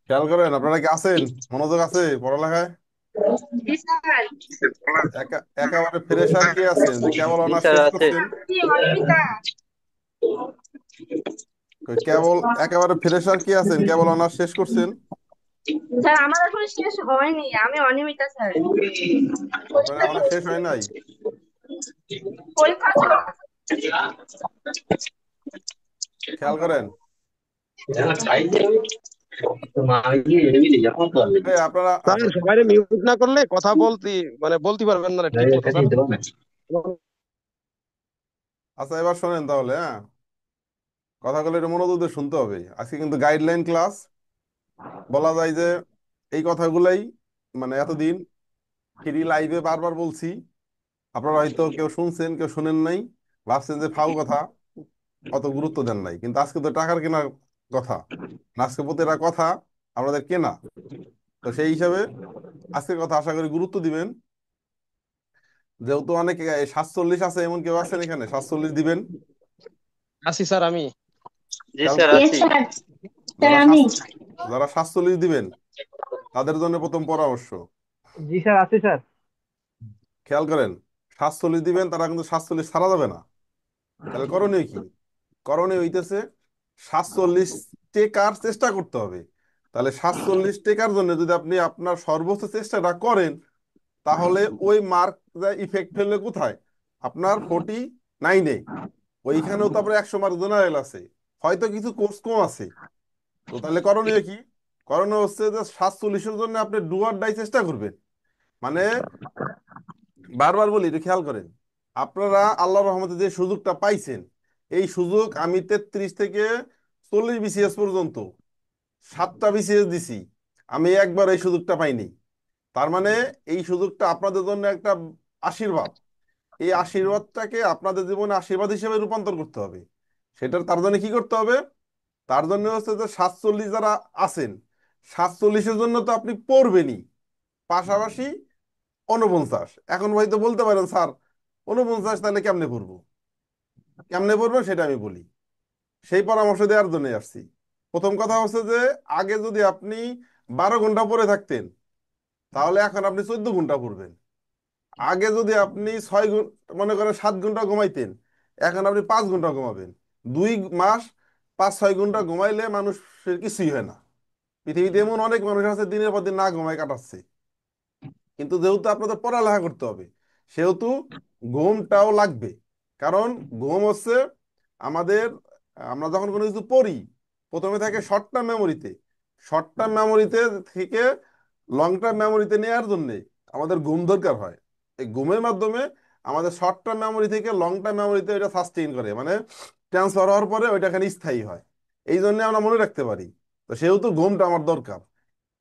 খেয়াল করেন, আপনারা কি আছেন? মনোযোগ আছে পড়ালেখায়? জি স্যার। একেবারে ফ্রেশার কি আছেন যে কেবল জি অনার্স স্যার শেষ আছে। করছেন? জি অনিমিতা। কেবল একেবারে ফ্রেশার কি আছেন কেবল অনার্স শেষ করছেন? স্যার আমার এখন শেষ হয়নি, আমি অনিমিতা স্যার। আপনার পরীক্ষা এখনো শেষ চলছে। হয় নাই? পরীক্ষা চলছে। খেয়াল করেন। আপনারা স্যার আপনার সবাই মিউট না করলে কথা বলতে মানে বলতে পারবেন না ঠিক মতো স্যার। আচ্ছা, এবার শোনেন তাহলে। হ্যাঁ, কথাগুলো একটু মনোযোগ দিয়ে শুনতে হবে। আজকে কিন্তু গাইডলাইন ক্লাস। বলা যায় যে এই কথাগুলাই মানে এতদিন ফ্রি লাইভে বারবার বলছি। আপনারা হয়তো কেউ শুনছেন, কেউ শুনেন নাই, ভাবছেন যে ফাউ কথা, অত গুরুত্ব দেন নাই। কিন্তু আজকে তো টাকার কেনার কথা, আজকে প্রতিটা কথা আপনাদের কেনা। তো সেই হিসাবে আজকের কথা আশা করি গুরুত্ব দিবেন। যেহেতু অনেকে 47 আছে, এমন কেউ আছেন এখানে 47 দিবেন? আসি স্যার আমি। জি খেয়াল স্যার করেন। আছি। যারা যারা 47 দিবেন তাদের জন্য প্রথম পরামর্শ। জি স্যার আছি স্যার। খেয়াল করেন, 47 দিবেন, তারা কিন্তু 47 ছাড়া যাবে না। তাহলে করণীয় কি? করণীয় হইতেছে 47 টেকার চেষ্টা করতে হবে। তাহলে 47 টেকার জন্য যদি আপনি আপনার সর্বোচ্চ চেষ্টাটা করেন, তাহলে ওই মার্ক ইফেক্ট ফেললে কোথায়? আপনার 49-এ। ওইখানেও তো আপনার 100 মার্ক জেনারেল আছে, হয়তো কিছু কোর্স কম আছে। তো তাহলে করণীয় কি? করণীয় হচ্ছে যে 47-এর জন্য আপনি ডু অর ডাই চেষ্টা করবেন। মানে বারবার বলি, একটু খেয়াল করেন। আপনারা আল্লাহর রহমতে যে সুযোগটা পাইছেন, এই সুযোগ আমি 33 থেকে 40 বিসিএস পর্যন্ত 7টা বিসিএস দিছি, আমি একবার এই সুযোগটা পাইনি। তার মানে এই সুযোগটা আপনাদের জন্য একটা আশীর্বাদ। এই আশীর্বাদটাকে আপনাদের জীবনে আশীর্বাদ হিসেবে রূপান্তর করতে হবে। তার জন্য কি করতে হবে? তার জন্য হচ্ছে যে 47 যারা আছেন, 47-এর জন্য তো আপনি পড়বেনই, পাশাপাশি 49। এখন হয়তো বলতে পারেন, স্যার 49 তাহলে কেমনে পড়বো? কেমনে পড়বো সেটা আমি বলি, সেই পরামর্শ দেওয়ার জন্য আসছি। প্রথম কথা হচ্ছে যে আগে যদি আপনি 12 ঘন্টা পড়ে থাকতেন, তাহলে এখন আপনি 14 ঘন্টা পড়বেন। আগে যদি আপনি 6 ঘন্টা, মনে করেন 7 ঘন্টা ঘুমাইতেন, এখন আপনি 5 ঘন্টা ঘুমাবেন। 2 মাস 5-6 ঘন্টা ঘুমাইলে মানুষের কিছুই হয় না। পৃথিবীতে এমন অনেক মানুষ আছে দিনের পর দিন না ঘুমায় কাটাচ্ছে। কিন্তু যেহেতু আপনাদের পড়ালেখা করতে হবে, সেহেতু ঘুমটাও লাগবে। কারণ ঘুম হচ্ছে আমাদের, আমরা যখন কোনো কিছু পড়ি, প্রথমে থাকে শর্ট টার্ম মেমোরিতে। শর্ট টার্ম মেমোরিতে থেকে লং টার্ম মেমোরিতে নেওয়ার জন্য আমাদের ঘুম দরকার হয়। এই ঘুমের মাধ্যমে আমাদের শর্ট টার্ম মেমোরি থেকে লং টার্ম মেমোরিতে ওইটা সাস্টেইন করে, মানে ট্রান্সফার হওয়ার পরে ওইটা এখানে স্থায়ী হয়। এই জন্য আমরা মনে রাখতে পারি। তো সেহেতু ঘুমটা আমার দরকার।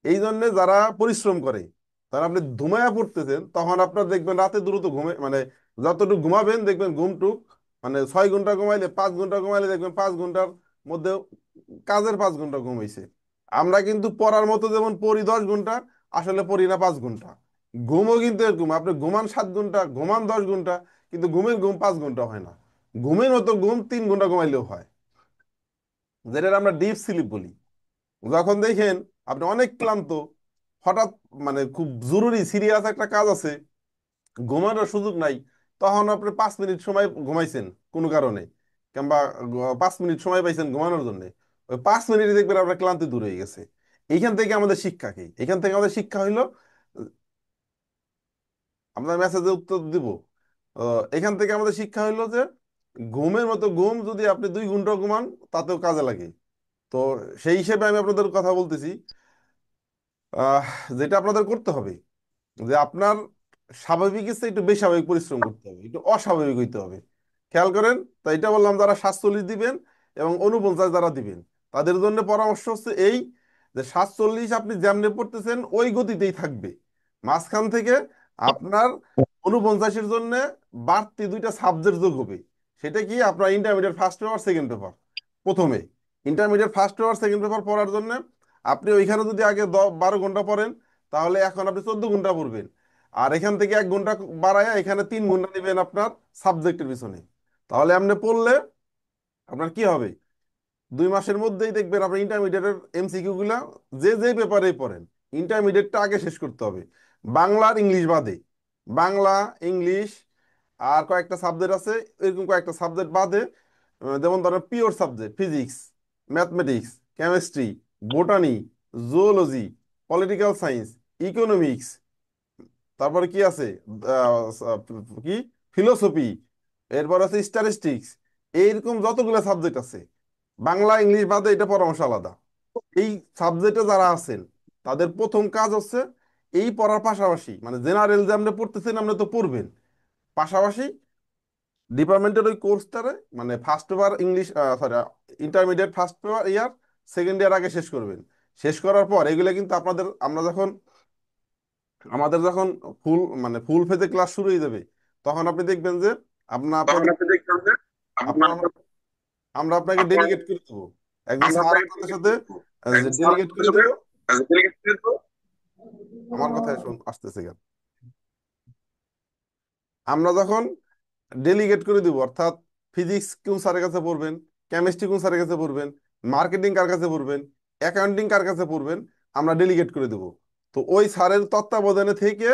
এই জন্য যারা পরিশ্রম করে, তারা আপনি ঘুমায়া পড়তেছেন, তখন আপনার দেখবেন রাতে দ্রুত ঘুমে, মানে যতটুকু ঘুমাবেন দেখবেন ঘুমটুক, মানে 6 ঘন্টা ঘুমাইলে 5 ঘন্টা ঘুমাইলে দেখবেন 5 ঘন্টার মধ্যে কাজের 5 ঘন্টা ঘুমাইছে। আমরা কিন্তু পড়ার মতো যেমন পড়ি 10 ঘন্টা, আসলে পড়ি না 5 ঘন্টা। ঘুমও কিন্তু এরকম, আপনি ঘুমান 7 ঘন্টা, ঘুমান 10 ঘন্টা, কিন্তু ঘুমের ঘুম 5 ঘন্টা হয় না। ঘুমের মতো ঘুম 3 ঘন্টা ঘুমাইলেও হয়, যেটা আমরা ডিপ স্লিপ বলি। যখন দেখেন আপনি অনেক ক্লান্ত, হঠাৎ মানে খুব জরুরি সিরিয়াস একটা কাজ আছে, ঘুমানোর সুযোগ নাই, তখন আপনি 5 মিনিট সময় ঘুমাইছেন কোনো কারণে, কিংবা 5 মিনিট সময় পাইছেন ঘুমানোর জন্য, ওই 5 মিনিটে দেখবেন আপনার ক্লান্তি দূর হয়ে গেছে। এইখান থেকে আমাদের শিক্ষা কি? এখান থেকে আমাদের শিক্ষা হইলো, আপনার মেসেজে উত্তর দিব। এখান থেকে আমাদের শিক্ষা হইলো যে ঘুমের মতো ঘুম যদি আপনি 2 ঘন্টা ঘুমান, তাতেও কাজে লাগে। তো সেই হিসেবে আমি আপনাদের কথা বলতেছি। আহ যেটা আপনাদের করতে হবে, যে আপনার স্বাভাবিক ইচ্ছে একটু বেস্বাভাবিক পরিশ্রম করতে হবে, একটু অস্বাভাবিক হইতে হবে। খেয়াল করেন। তো এটা বললাম যারা 47 দিবেন এবং 49 যারা দিবেন, তাদের জন্য পরামর্শ হচ্ছে এই, যে 47 আপনি যেমনি পড়তেছেন ওই গতিতেই থাকবে। মাঝখান থেকে আপনার 49-এর জন্য বাড়তি 2টা সাবজেক্ট যোগ হবে। সেটা কি? আপনার intermediate first paper, second paper. প্রথমে intermediate first paper, second paper পড়ার জন্য আপনি ওইখানে যদি আগে 12 ঘন্টা পড়েন, তাহলে এখন আপনি 14 ঘন্টা পড়বেন। আর এখান থেকে 1 ঘন্টা বাড়ায় এখানে 3 ঘন্টা নেবেন আপনার সাবজেক্টের পিছনে। তাহলে আপনি পড়লে আপনার কি হবে? 2 মাসের মধ্যেই দেখবেন আপনি ইন্টারমিডিয়েটের এমসিকিউ গুলা যে যে পেপারে পড়েন ইন্টারমিডিয়েটটা আগে শেষ করতে হবে, বাংলা আর ইংলিশ বাদে। বাংলা, ইংলিশ আর কয়েকটা সাবজেক্ট আছে, এরকম কয়েকটা সাবজেক্ট বাদে, যেমন ধরেন pure subject physics, mathematics, chemistry, botany, zoology, political science, economics, তারপরে কি আছে, কি, ফিলোসফি, এরপর আছে স্ট্যাটিস্টিক্স, এইরকম যতগুলো সাবজেক্ট আছে বাংলা ইংলিশ বাদে, এটা পরামর্শ আলাদা। এই সাবজেক্টে যারা আছেন তাদের প্রথম কাজ হচ্ছে এই পড়ার পাশাপাশি, মানে জেনারেল যে আপনি পড়তেছেন আপনি তো পড়বেন, পাশাপাশি ডিপার্টমেন্টের ওই কোর্সটারে, মানে first paper English, sorry, intermediate first paper year second year আগে শেষ করবেন। শেষ করার পর এগুলো কিন্তু আপনাদের, আমরা যখন, আমাদের যখন ফুল, মানে ফুল ফেজে ক্লাস শুরু হয়ে যাবে, তখন আপনি দেখবেন যে আপনার তখন আপনি দেখবেন যে আপনার, আপনার আমরা আপনাকে আপনার ডেলিগেট করে দেবো, একজন আমরা স্যার আপনাকে আপনাদের ডেলিগেট সাথে করে দেবো, একজন স্যার ডেলিগেট আপনাদের করে সাথে দেবো। ডেলিগেট করে দেবো। আমার কথা শুন, আসতেছে কেন, আমরা যখন ডেলিগেট করে দিব, অর্থাৎ ফিজিক্স কোন স্যারের কাছে পড়বেন, কেমিস্ট্রি কোন স্যারের কাছে পড়বেন, মার্কেটিং কার কাছে পড়বেন, অ্যাকাউন্টিং কার কাছে পড়বেন, আমরা ডেলিগেট করে দেব। তো ওই স্যারের তত্ত্বাবধানে থেকে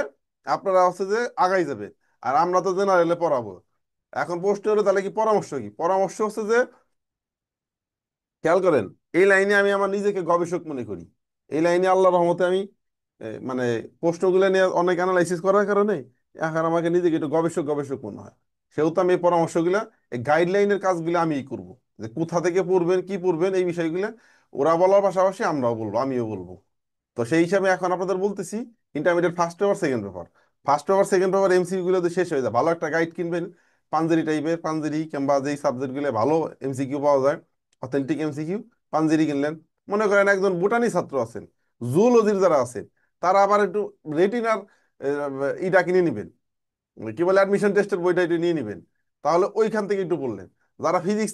আপনারা হচ্ছে যে আগাই যাবে। আর আমরা তো জেনারেলে পড়াবো। এখন প্রশ্ন হলো তাহলে কি পরামর্শ, কি পরামর্শ হচ্ছে যে, খেয়াল করেন, এই লাইনে আমি আমার নিজেকে গবেষক মনে করি। এই লাইনে আল্লাহর রহমতে আমি মানে প্রশ্নগুলো নিয়ে অনেক অ্যানালাইসিস করার কারণে এখন আমাকে নিজেকে একটু গবেষক গবেষক মনে হয়। সেহেতু আমি এই পরামর্শগুলা, এই গাইডলাইনের কাজগুলো আমিই করব, যে কোথা থেকে পড়বেন কি পড়বেন এই বিষয়গুলো ওরা বলার পাশাপাশি আমরাও বলবো, আমিও বলবো। তো সেই হিসাবে এখন আপনাদের বলতেছি, intermediate first paper second paper, first paper second paper MCQ গুলো তো শেষ হয়ে যায়, ভালো একটা গাইড কিনবেন, পাঞ্জেরি টাইপের, পাঞ্জেরি কিংবা যেই সাবজেক্ট গুলো ভালো এমসিকিউ পাওয়া যায়, অথেন্টিক এমসিকিউ, পাঞ্জেরি কিনলেন। মনে করেন একজন বোটানি ছাত্র আছেন, জুলজির যারা আছেন, তারা আবার একটু রেটিনার ইটা কিনে নিবেন, কি বলে অ্যাডমিশন টেস্টের বইটা একটু নিয়ে নিবেন, তাহলে ওইখান থেকে একটু পড়লেন। যারা ফিজিক্স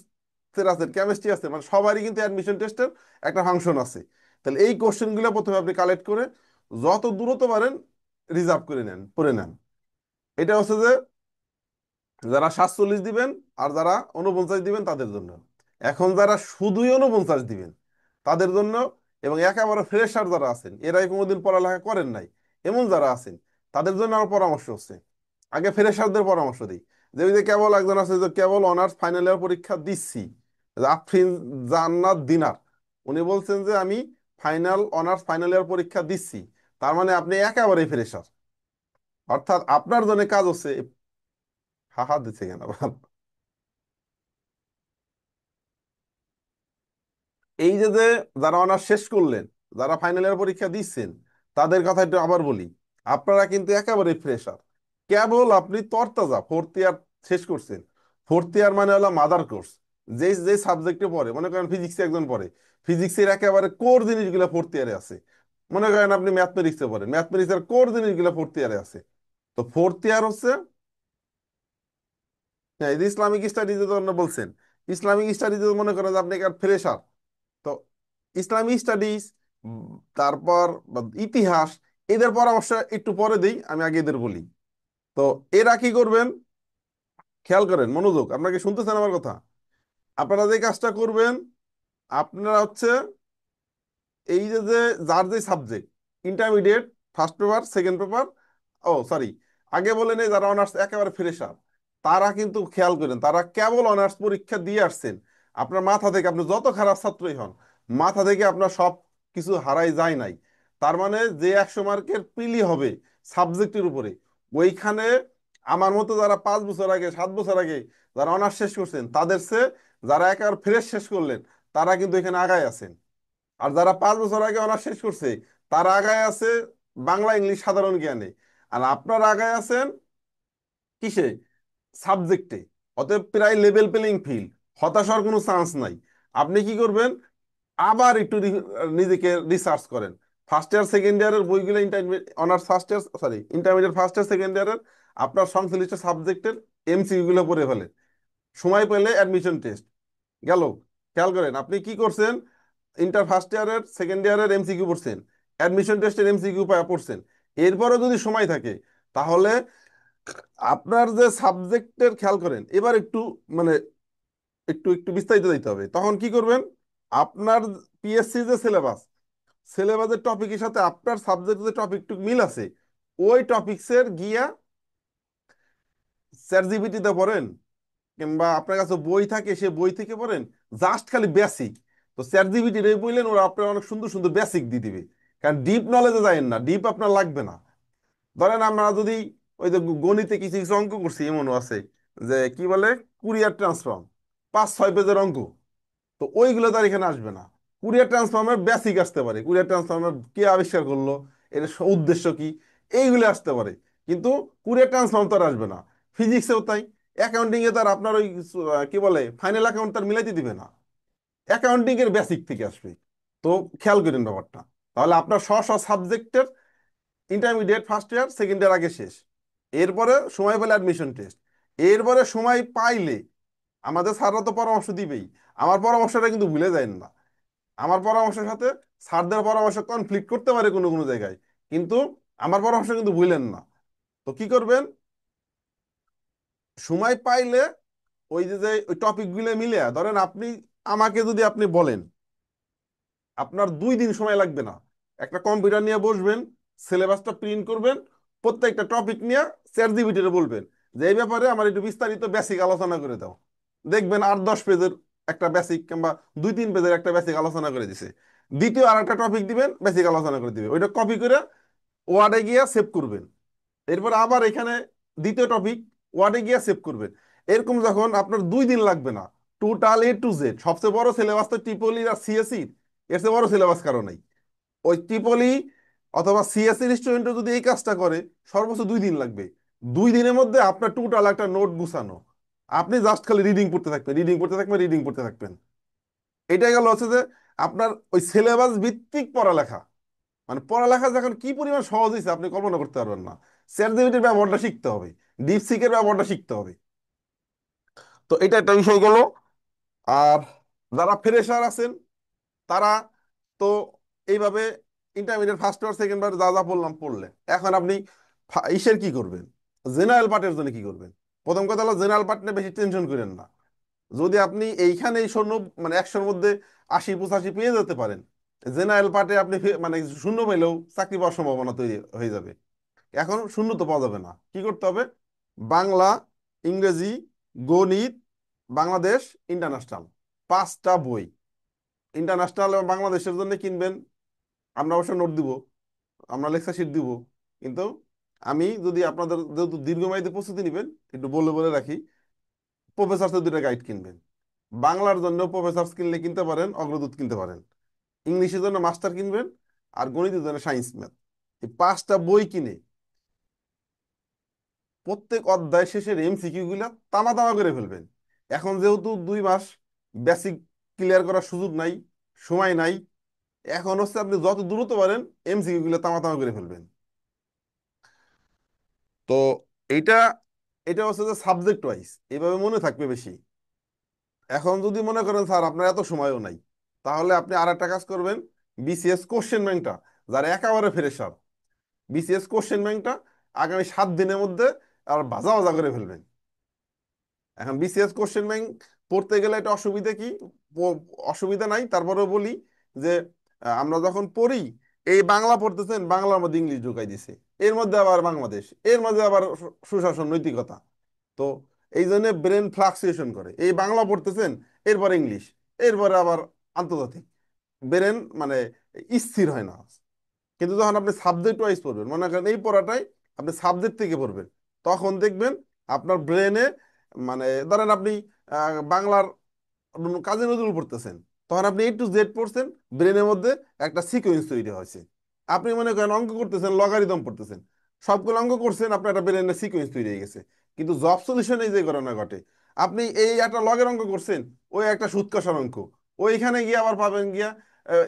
আছেন, কেমিস্ট্রি আছে, মানে সবারই কিন্তু অ্যাডমিশন টেস্টের একটা ফাংশন আছে। তাহলে এই কোশ্চেনগুলো প্রথমে আপনি কালেক্ট করে যত দ্রুত পারেন রিজার্ভ করে নেন, পড়ে নেন। এটা হচ্ছে যে যারা 47 দিবেন আর যারা 49 দিবেন তাদের জন্য। এখন যারা শুধুই 49 দিবেন তাদের জন্য, এবং একেবারে ফ্রেশার যারা আছেন, এরাই কোনোদিন পড়ালেখা করেন নাই, এমন যারা আছেন, তাদের জন্য আমার পরামর্শ হচ্ছে, আগে ফ্রেশারদের পরামর্শ দিই। যে ওই যে কেবল একজন আছে যে কেবল অনার্স ফাইনাল ইয়ার পরীক্ষা দিচ্ছি, আফরিন জান্নাত দিনার, উনি বলছেন যে আমি ফাইনাল অনার্স ফাইনাল ইয়ার পরীক্ষা দিচ্ছি, তার মানে আপনি একেবারেই ফ্রেশার। অর্থাৎ আপনার জন্য কাজ হচ্ছে, হাহা দিচ্ছে কেন আবার? এই যে যে যারা অনার্স শেষ করলেন, যারা ফাইনাল ইয়ার পরীক্ষা দিচ্ছেন, তাদের কথা একটু আবার বলি। আপনারা কিন্তু একেবারে ফ্রেশার, কেবল আপনি তরতাজা, ফোর্থ ইয়ার শেষ করছেন। ফোর্থ ইয়ার মানে হলো মাদার কোর্স, যে যে সাবজেক্টে পড়ে, মনে করেন ফিজিক্সে একজন পড়ে, ফিজিক্সের একেবারে কোর জিনিসগুলো ফোর্থ ইয়ারে আছে। মনে করেন আপনি ম্যাথমেটিক্সে পড়েন, ম্যাথমেটিক্সের কোর জিনিসগুলো ফোর্থ ইয়ারে আছে। তো ফোর্থ ইয়ার হচ্ছে, হ্যাঁ, এই যে ইসলামিক স্টাডিজে জন্য বলছেন, ইসলামিক স্টাডিজে মনে করেন যে আপনি ফ্রেশার, তো ইসলামিক স্টাডিজ, তারপর বা ইতিহাস, এদের পরামর্শ একটু পরে দিই, আমি আগে এদের বলি। তো এরা কি করবেন, খেয়াল করেন, মনোযোগ, আপনাকে শুনতেছেন আমার কথা? আপনারা যে কাজটা করবেন, আপনারা হচ্ছে এই যে যে যার যে subject, intermediate first paper second paper, ও সরি, আগে বলে নেই যারা অনার্স একেবারে ফ্রেশার, তারা কিন্তু খেয়াল করেন, তারা কেবল অনার্স পরীক্ষা দিয়ে আসছেন। আপনার মাথা থেকে, আপনি যত খারাপ ছাত্রই হন, মাথা থেকে আপনার সব কিছু হারাই যায় নাই। তার মানে যে 100 মার্কের প্রিলি হবে সাবজেক্টের উপরে, ওইখানে আমার মতো যারা 5 বছর আগে 7 বছর আগে যারা অনার্স শেষ করছেন, তাদের চেয়ে যারা একেবারে ফ্রেশ শেষ করলেন, তারা কিন্তু এখানে আগায় আছেন। আর যারা 5 বছর আগে অনার্স শেষ করছে, তারা আগায় আছে বাংলা ইংলিশ সাধারণ জ্ঞানে। আর আপনারা আগায় আছেন কিসে, সাবজেক্টে। অতএব প্রায় লেভেল প্লেইং ফিল্ড, হতাশার কোনো চান্স নাই। আপনি কি করবেন, আবার একটু নিজেকে রিসার্চ করেন, ফার্স্ট ইয়ার সেকেন্ড ইয়ারের বইগুলো, intermediate honours first year, sorry, intermediate first year second ইয়ারের আপনার সংশ্লিষ্ট সাবজেক্টের এমসিকিউ গুলো পড়ে ফেলেন। সময় পেলে অ্যাডমিশন টেস্ট গেল। খেয়াল করেন আপনি কি করছেন, ইন্টার ফার্স্ট ইয়ারের সেকেন্ড ইয়ারের এমসিকিউ পড়ছেন, অ্যাডমিশন টেস্টের এমসিকিউ পড়ছেন। এরপরও যদি সময় থাকে, তাহলে আপনার যে সাবজেক্টের, খেয়াল করেন এবার একটু, মানে একটু একটু বিস্তারিত দিতে হবে, তখন কি করবেন, আপনার পিএসসি যে সিলেবাস, সিলেবাসের টপিকের সাথে আপনার সাবজেক্টের যে টপিকটুক মিল আছে, ওই টপিকসের গিয়া চ্যাট জিপিটিতে পড়েন, কিংবা আপনার কাছে বই থাকে সে বই থেকে পড়েন, জাস্ট খালি বেসিক। তো চ্যাট জিপিটি বললেন, ওরা আপনার অনেক সুন্দর সুন্দর বেসিক দিয়ে দিবে। কারণ ডিপ নলেজে যায়েন না, ডিপ আপনার লাগবে না। ধরেন আমরা যদি ওই যে গণিতে কিছু কিছু অঙ্ক করছি, এমনও আছে যে কি বলে কুরিয়ার ট্রান্সফর্ম, 5-6 পেজের অঙ্ক। তো ওইগুলো তো আর এখানে আসবে না। কুরিয়ার ট্রান্সফর্মের বেসিক আসতে পারে, কুরিয়ার ট্রান্সফর্মের কে আবিষ্কার করলো, এর উদ্দেশ্য কি, এইগুলো আসতে পারে। কিন্তু কুরিয়ার ট্রান্সফর্ম তো আর আসবে না। ফিজিক্সেও তাই, অ্যাকাউন্টিং এ তার আপনার ওই কি বলে ফাইনাল অ্যাকাউন্ট তার মিলাইতে দিবে না, অ্যাকাউন্টিং এর বেসিক থেকে আসবে। তো খেয়াল করেন ব্যাপারটা। তাহলে আপনার স্ব স্ব সাবজেক্টের intermediate first year second year আগে শেষ। এরপরে সময় পেলে অ্যাডমিশন টেস্ট। এরপরে সময় পাইলে আমাদের স্যাররা তো পরামর্শ দিবেই। আমার পরামর্শটা কিন্তু ভুলে যায় না। আমার পরামর্শের সাথে স্যারদের পরামর্শ কনফ্লিক্ট করতে পারে কোনো কোনো জায়গায়, কিন্তু আমার পরামর্শ কিন্তু ভুলেন না। তো কি করবেন, সময় পাইলে ওই যে যে ওই টপিকগুলো মিলে, ধরেন আপনি আমাকে যদি আপনি বলেন, আপনার 2 দিন সময় লাগবে না। একটা কম্পিউটার নিয়ে বসবেন, সিলেবাসটা প্রিন্ট করবেন, প্রত্যেকটা টপিক নিয়ে চ্যাট জিপিটিতে বলবেন যে এই ব্যাপারে আমার একটু বিস্তারিত বেসিক আলোচনা করে দাও। দেখবেন 8-10 পেজের একটা বেসিক, কিংবা 2-3 পেজের একটা বেসিক আলোচনা করে দিছে। দ্বিতীয় আর একটা টপিক দিবেন, বেসিক আলোচনা করে দিবে, ওইটা কপি করে ওয়ার্ডে গিয়ে সেভ করবেন। এরপর আবার এখানে দ্বিতীয় টপিক ওয়ার্ডে গিয়ে সেভ করবেন। এরকম যখন আপনার 2 দিন লাগবে না, টোটাল A to Z সবচেয়ে বড় সিলেবাস তো ট্রিপলি আর সিএসসি, এর চেয়ে বড় সিলেবাস কারো নাই। ওই ট্রিপলি অথবা সিএসসি স্টুডেন্টও যদি এই কাজটা করে, সর্বোচ্চ 2 দিন লাগবে। 2 দিনের মধ্যে আপনার টোটাল একটা নোট গুছানো। আপনি জাস্ট খালি রিডিং পড়তে থাকবেন, রিডিং পড়তে থাকবেন, রিডিং পড়তে থাকবেন। এটাই গেল হচ্ছে যে আপনার ওই সিলেবাস ভিত্তিক পড়ালেখা। মানে পড়ালেখা যখন কি পরিমাণ সহজ হয়েছে আপনি কল্পনা করতে পারবেন না। চ্যাট জিপিটির ব্যবহারটা শিখতে হবে, ডিপসিকের ব্যবহারটা শিখতে হবে। তো এটা একটা বিষয় গেল। আর যারা ফ্রেশার আছেন তারা তো এইভাবে ইন্টারমিডিয়েট ফার্স্ট ইয়ার সেকেন্ড বার যা যা বললাম পড়লেন। এখন আপনি ইসের কি করবেন, জেনারেল পার্টের জন্য কি করবেন? প্রথম কথা হলো জেনারেল পার্ট নিয়ে বেশি টেনশন করেন না। যদি আপনি এইখানে এই শূন্য, মানে 100-র মধ্যে 80-85 পেয়ে যেতে পারেন, জেনারেল পার্টে আপনি মানে শূন্য পেলেও চাকরি পাওয়ার সম্ভাবনা তৈরি হয়ে যাবে। এখন শূন্য তো পাওয়া যাবে না, কি করতে হবে, বাংলা, ইংরেজি, গণিত, বাংলাদেশ, ইন্টারন্যাশনাল, 5টা বই। ইন্টারন্যাশনাল এবং বাংলাদেশের জন্য কিনবেন, আমরা অবশ্য নোট দিব, আমরা লেকচার শিট দিব। কিন্তু আমি যদি আপনাদের যেহেতু দীর্ঘমেয়াদী প্রস্তুতি নেবেন, একটু বলে বলে রাখি, প্রফেসরসের 2টা গাইড কিনবেন। বাংলার জন্য প্রফেসরস কিনলে কিনতে পারেন, অগ্রদূত কিনতে পারেন। ইংলিশের জন্য মাস্টার কিনবেন, আর গণিতের জন্য সায়েন্স ম্যাথ। এই 5টা বই কিনে প্রত্যেক অধ্যায় শেষের এমসিকিউ গুলা তামা তামা করে ফেলবেন। এখন যেহেতু 2 মাস বেসিক ক্লিয়ার করার সুযোগ নাই, সময় নাই, এখন হচ্ছে আপনি যত দ্রুত পারেন এমসিকিউ গুলা তামা তামা করে ফেলবেন। তো এইটা এটা হচ্ছে যে সাবজেক্ট ওয়াইজ এইভাবে মনে থাকবে বেশি। এখন যদি মনে করেন স্যার আপনার এত সময়ও নাই, তাহলে আপনি আর একটা কাজ করবেন, বিসিএস কোশ্চেন ব্যাংকটা, যারা একেবারে ফ্রেশার, বিসিএস কোশ্চেন ব্যাংকটা আগামী 7 দিনের মধ্যে আর ভাজা ভাজা করে ফেলবেন। এখন বিসিএস কোশ্চেন ব্যাংক পড়তে গেলে একটা অসুবিধা কি, অসুবিধা নাই, তারপরেও বলি যে আমরা যখন পড়ি, এই বাংলা পড়তেছেন, বাংলার মধ্যে ইংলিশ ঢুকাই দিছে, এর মধ্যে আবার বাংলাদেশ, এর মধ্যে আবার সুশাসন নৈতিকতা। তো এই জন্য ব্রেন ফ্লাকচুয়েশন করে, এই বাংলা পড়তেছেন, এরপর ইংলিশ, এরপরে আবার আন্তর্জাতিক, ব্রেন মানে স্থির হয় না। কিন্তু যখন আপনি সাবজেক্ট ওয়াইজ পড়বেন, মনে করেন এই পড়াটাই আপনি সাবজেক্ট থেকে পড়বেন, তখন দেখবেন আপনার ব্রেনে, মানে ধরেন আপনি বাংলার কাজী নজরুল পড়তেছেন, তখন আপনি A to Z পড়ছেন, ব্রেনের মধ্যে একটা সিকোয়েন্স তৈরি হয়েছে। আপনি মনে করেন অঙ্ক করতেছেন, লগারিদম পড়তেছেন, সবগুলো অঙ্ক করছেন, আপনার একটা ব্রেনের সিকোয়েন্স তৈরি হয়ে গেছে। কিন্তু জব সলিউশনে যে ঘটনা ঘটে, আপনি এই একটা লগের অঙ্ক করছেন, ওই একটা সুদ কষার অঙ্ক, ওইখানে গিয়ে আবার পাবেন গিয়া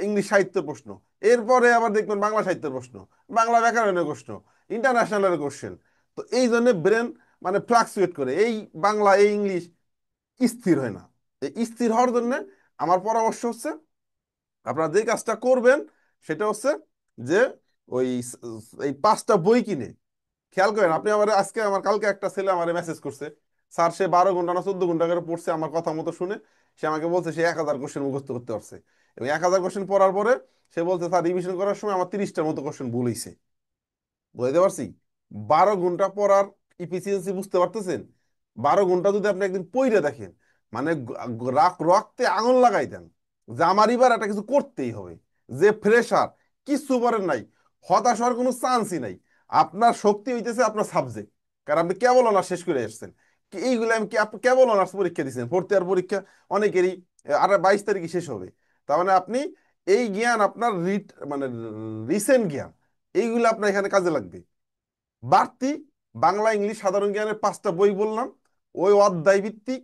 ইংলিশ সাহিত্যের প্রশ্ন, এরপরে আবার দেখবেন বাংলা সাহিত্যের প্রশ্ন, বাংলা ব্যাকরণের প্রশ্ন, ইন্টারন্যাশনালের কোশ্চেন। তো এই জন্য ব্রেন মানে ফ্লাকচুয়েট করে, এই বাংলা এই ইংলিশ স্থির হয় না। এই স্থির হওয়ার জন্য আমার পরামর্শ হচ্ছে আপনারা যে কাজটা করবেন সেটা হচ্ছে যে ওই এই 5টা বই কিনে, খেয়াল করেন, আপনি আমার আজকে আমার কালকে একটা ছেলে আমার মেসেজ করছে স্যার সে 12 ঘন্টা না 14 ঘন্টা করে পড়ছে আমার কথা মতো শুনে। সে আমাকে বলছে সে 1000 কোশ্চেন মুখস্থ করতে পারছে। এবং 1000 কোশ্চেন পড়ার পরে সে বলছে স্যার রিভিশন করার সময় আমার 30টার মতো কোশ্চেন ভুল হয়েছে। বুঝতে পারছি? 12 ঘন্টা পড়ার ইফিসিয়েন্সি বুঝতে পারতেছেন? 12 ঘন্টা যদি আপনি একদিন পইরা দেখেন, মানে রক্তে আঙুল লাগাই দেন যে আমার এবার একটা কিছু করতেই হবে, যে ফ্রেশার কিচ্ছু করেন নাই, হতাশ হওয়ার কোনো চান্সই নাই। আপনার শক্তি হইতেছে আপনার সাবজেক্ট, কারণ আপনি কেবল অনার্স শেষ করে এসেছেন। এইগুলো আমি কি আপনি কেবল অনার্স পরীক্ষা দিচ্ছেন, ফোর্থ ইয়ার পরীক্ষা অনেকেরই আর 22 তারিখে শেষ হবে। তার মানে আপনি এই জ্ঞান আপনার মানে রিসেন্ট জ্ঞান, এইগুলো আপনার এখানে কাজে লাগবে। বাড়তি বাংলা ইংলিশ সাধারণ জ্ঞানের 5টা বই বললাম, ওই অধ্যায় ভিত্তিক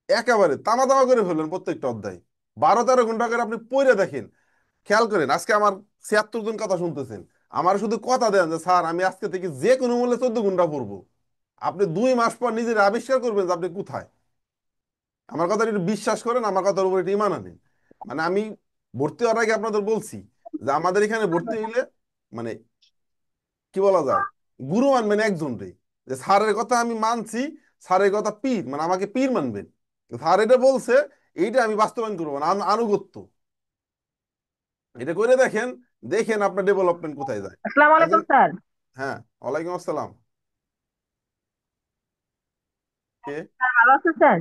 একেবারে তামা তামা করে ফেলবেন প্রত্যেকটা অধ্যায়। 12-13 ঘন্টা করে আপনি পড়ে দেখেন। খেয়াল করেন, আজকে আমার 76 জন কথা শুনতেছেন, আমার শুধু কথা দেন যে স্যার আমি আজকে থেকে যে কোনো মূল্যে 14 ঘন্টা পড়বো। আপনি 2 মাস পর নিজের আবিষ্কার করবেন যে আপনি কোথায়। আমার কথা একটু বিশ্বাস করেন, আমার কথার উপর একটু ইমান আনেন। মানে আমি ভর্তি হওয়ার আগে আপনাদের বলছি যে আমাদের এখানে ভর্তি হইলে মানে কি বলা যায়, গুরু মানবেন একজন রে, যে স্যারের কথা আমি মানছি, স্যারের কথা পীর মানে আমাকে পীর মানবেন। স্যার এটা বলছে, এইটা আমি বাস্তবায়ন করবো না, আনুগত্য। এটা করে দেখেন, দেখেন আপনার ডেভেলপমেন্ট কোথায় যায়। আসসালামু একজন, আলাইকুম স্যার। হ্যাঁ ওয়ালাইকুম আসসালাম। কে? স্যার ভালো আছেন স্যার?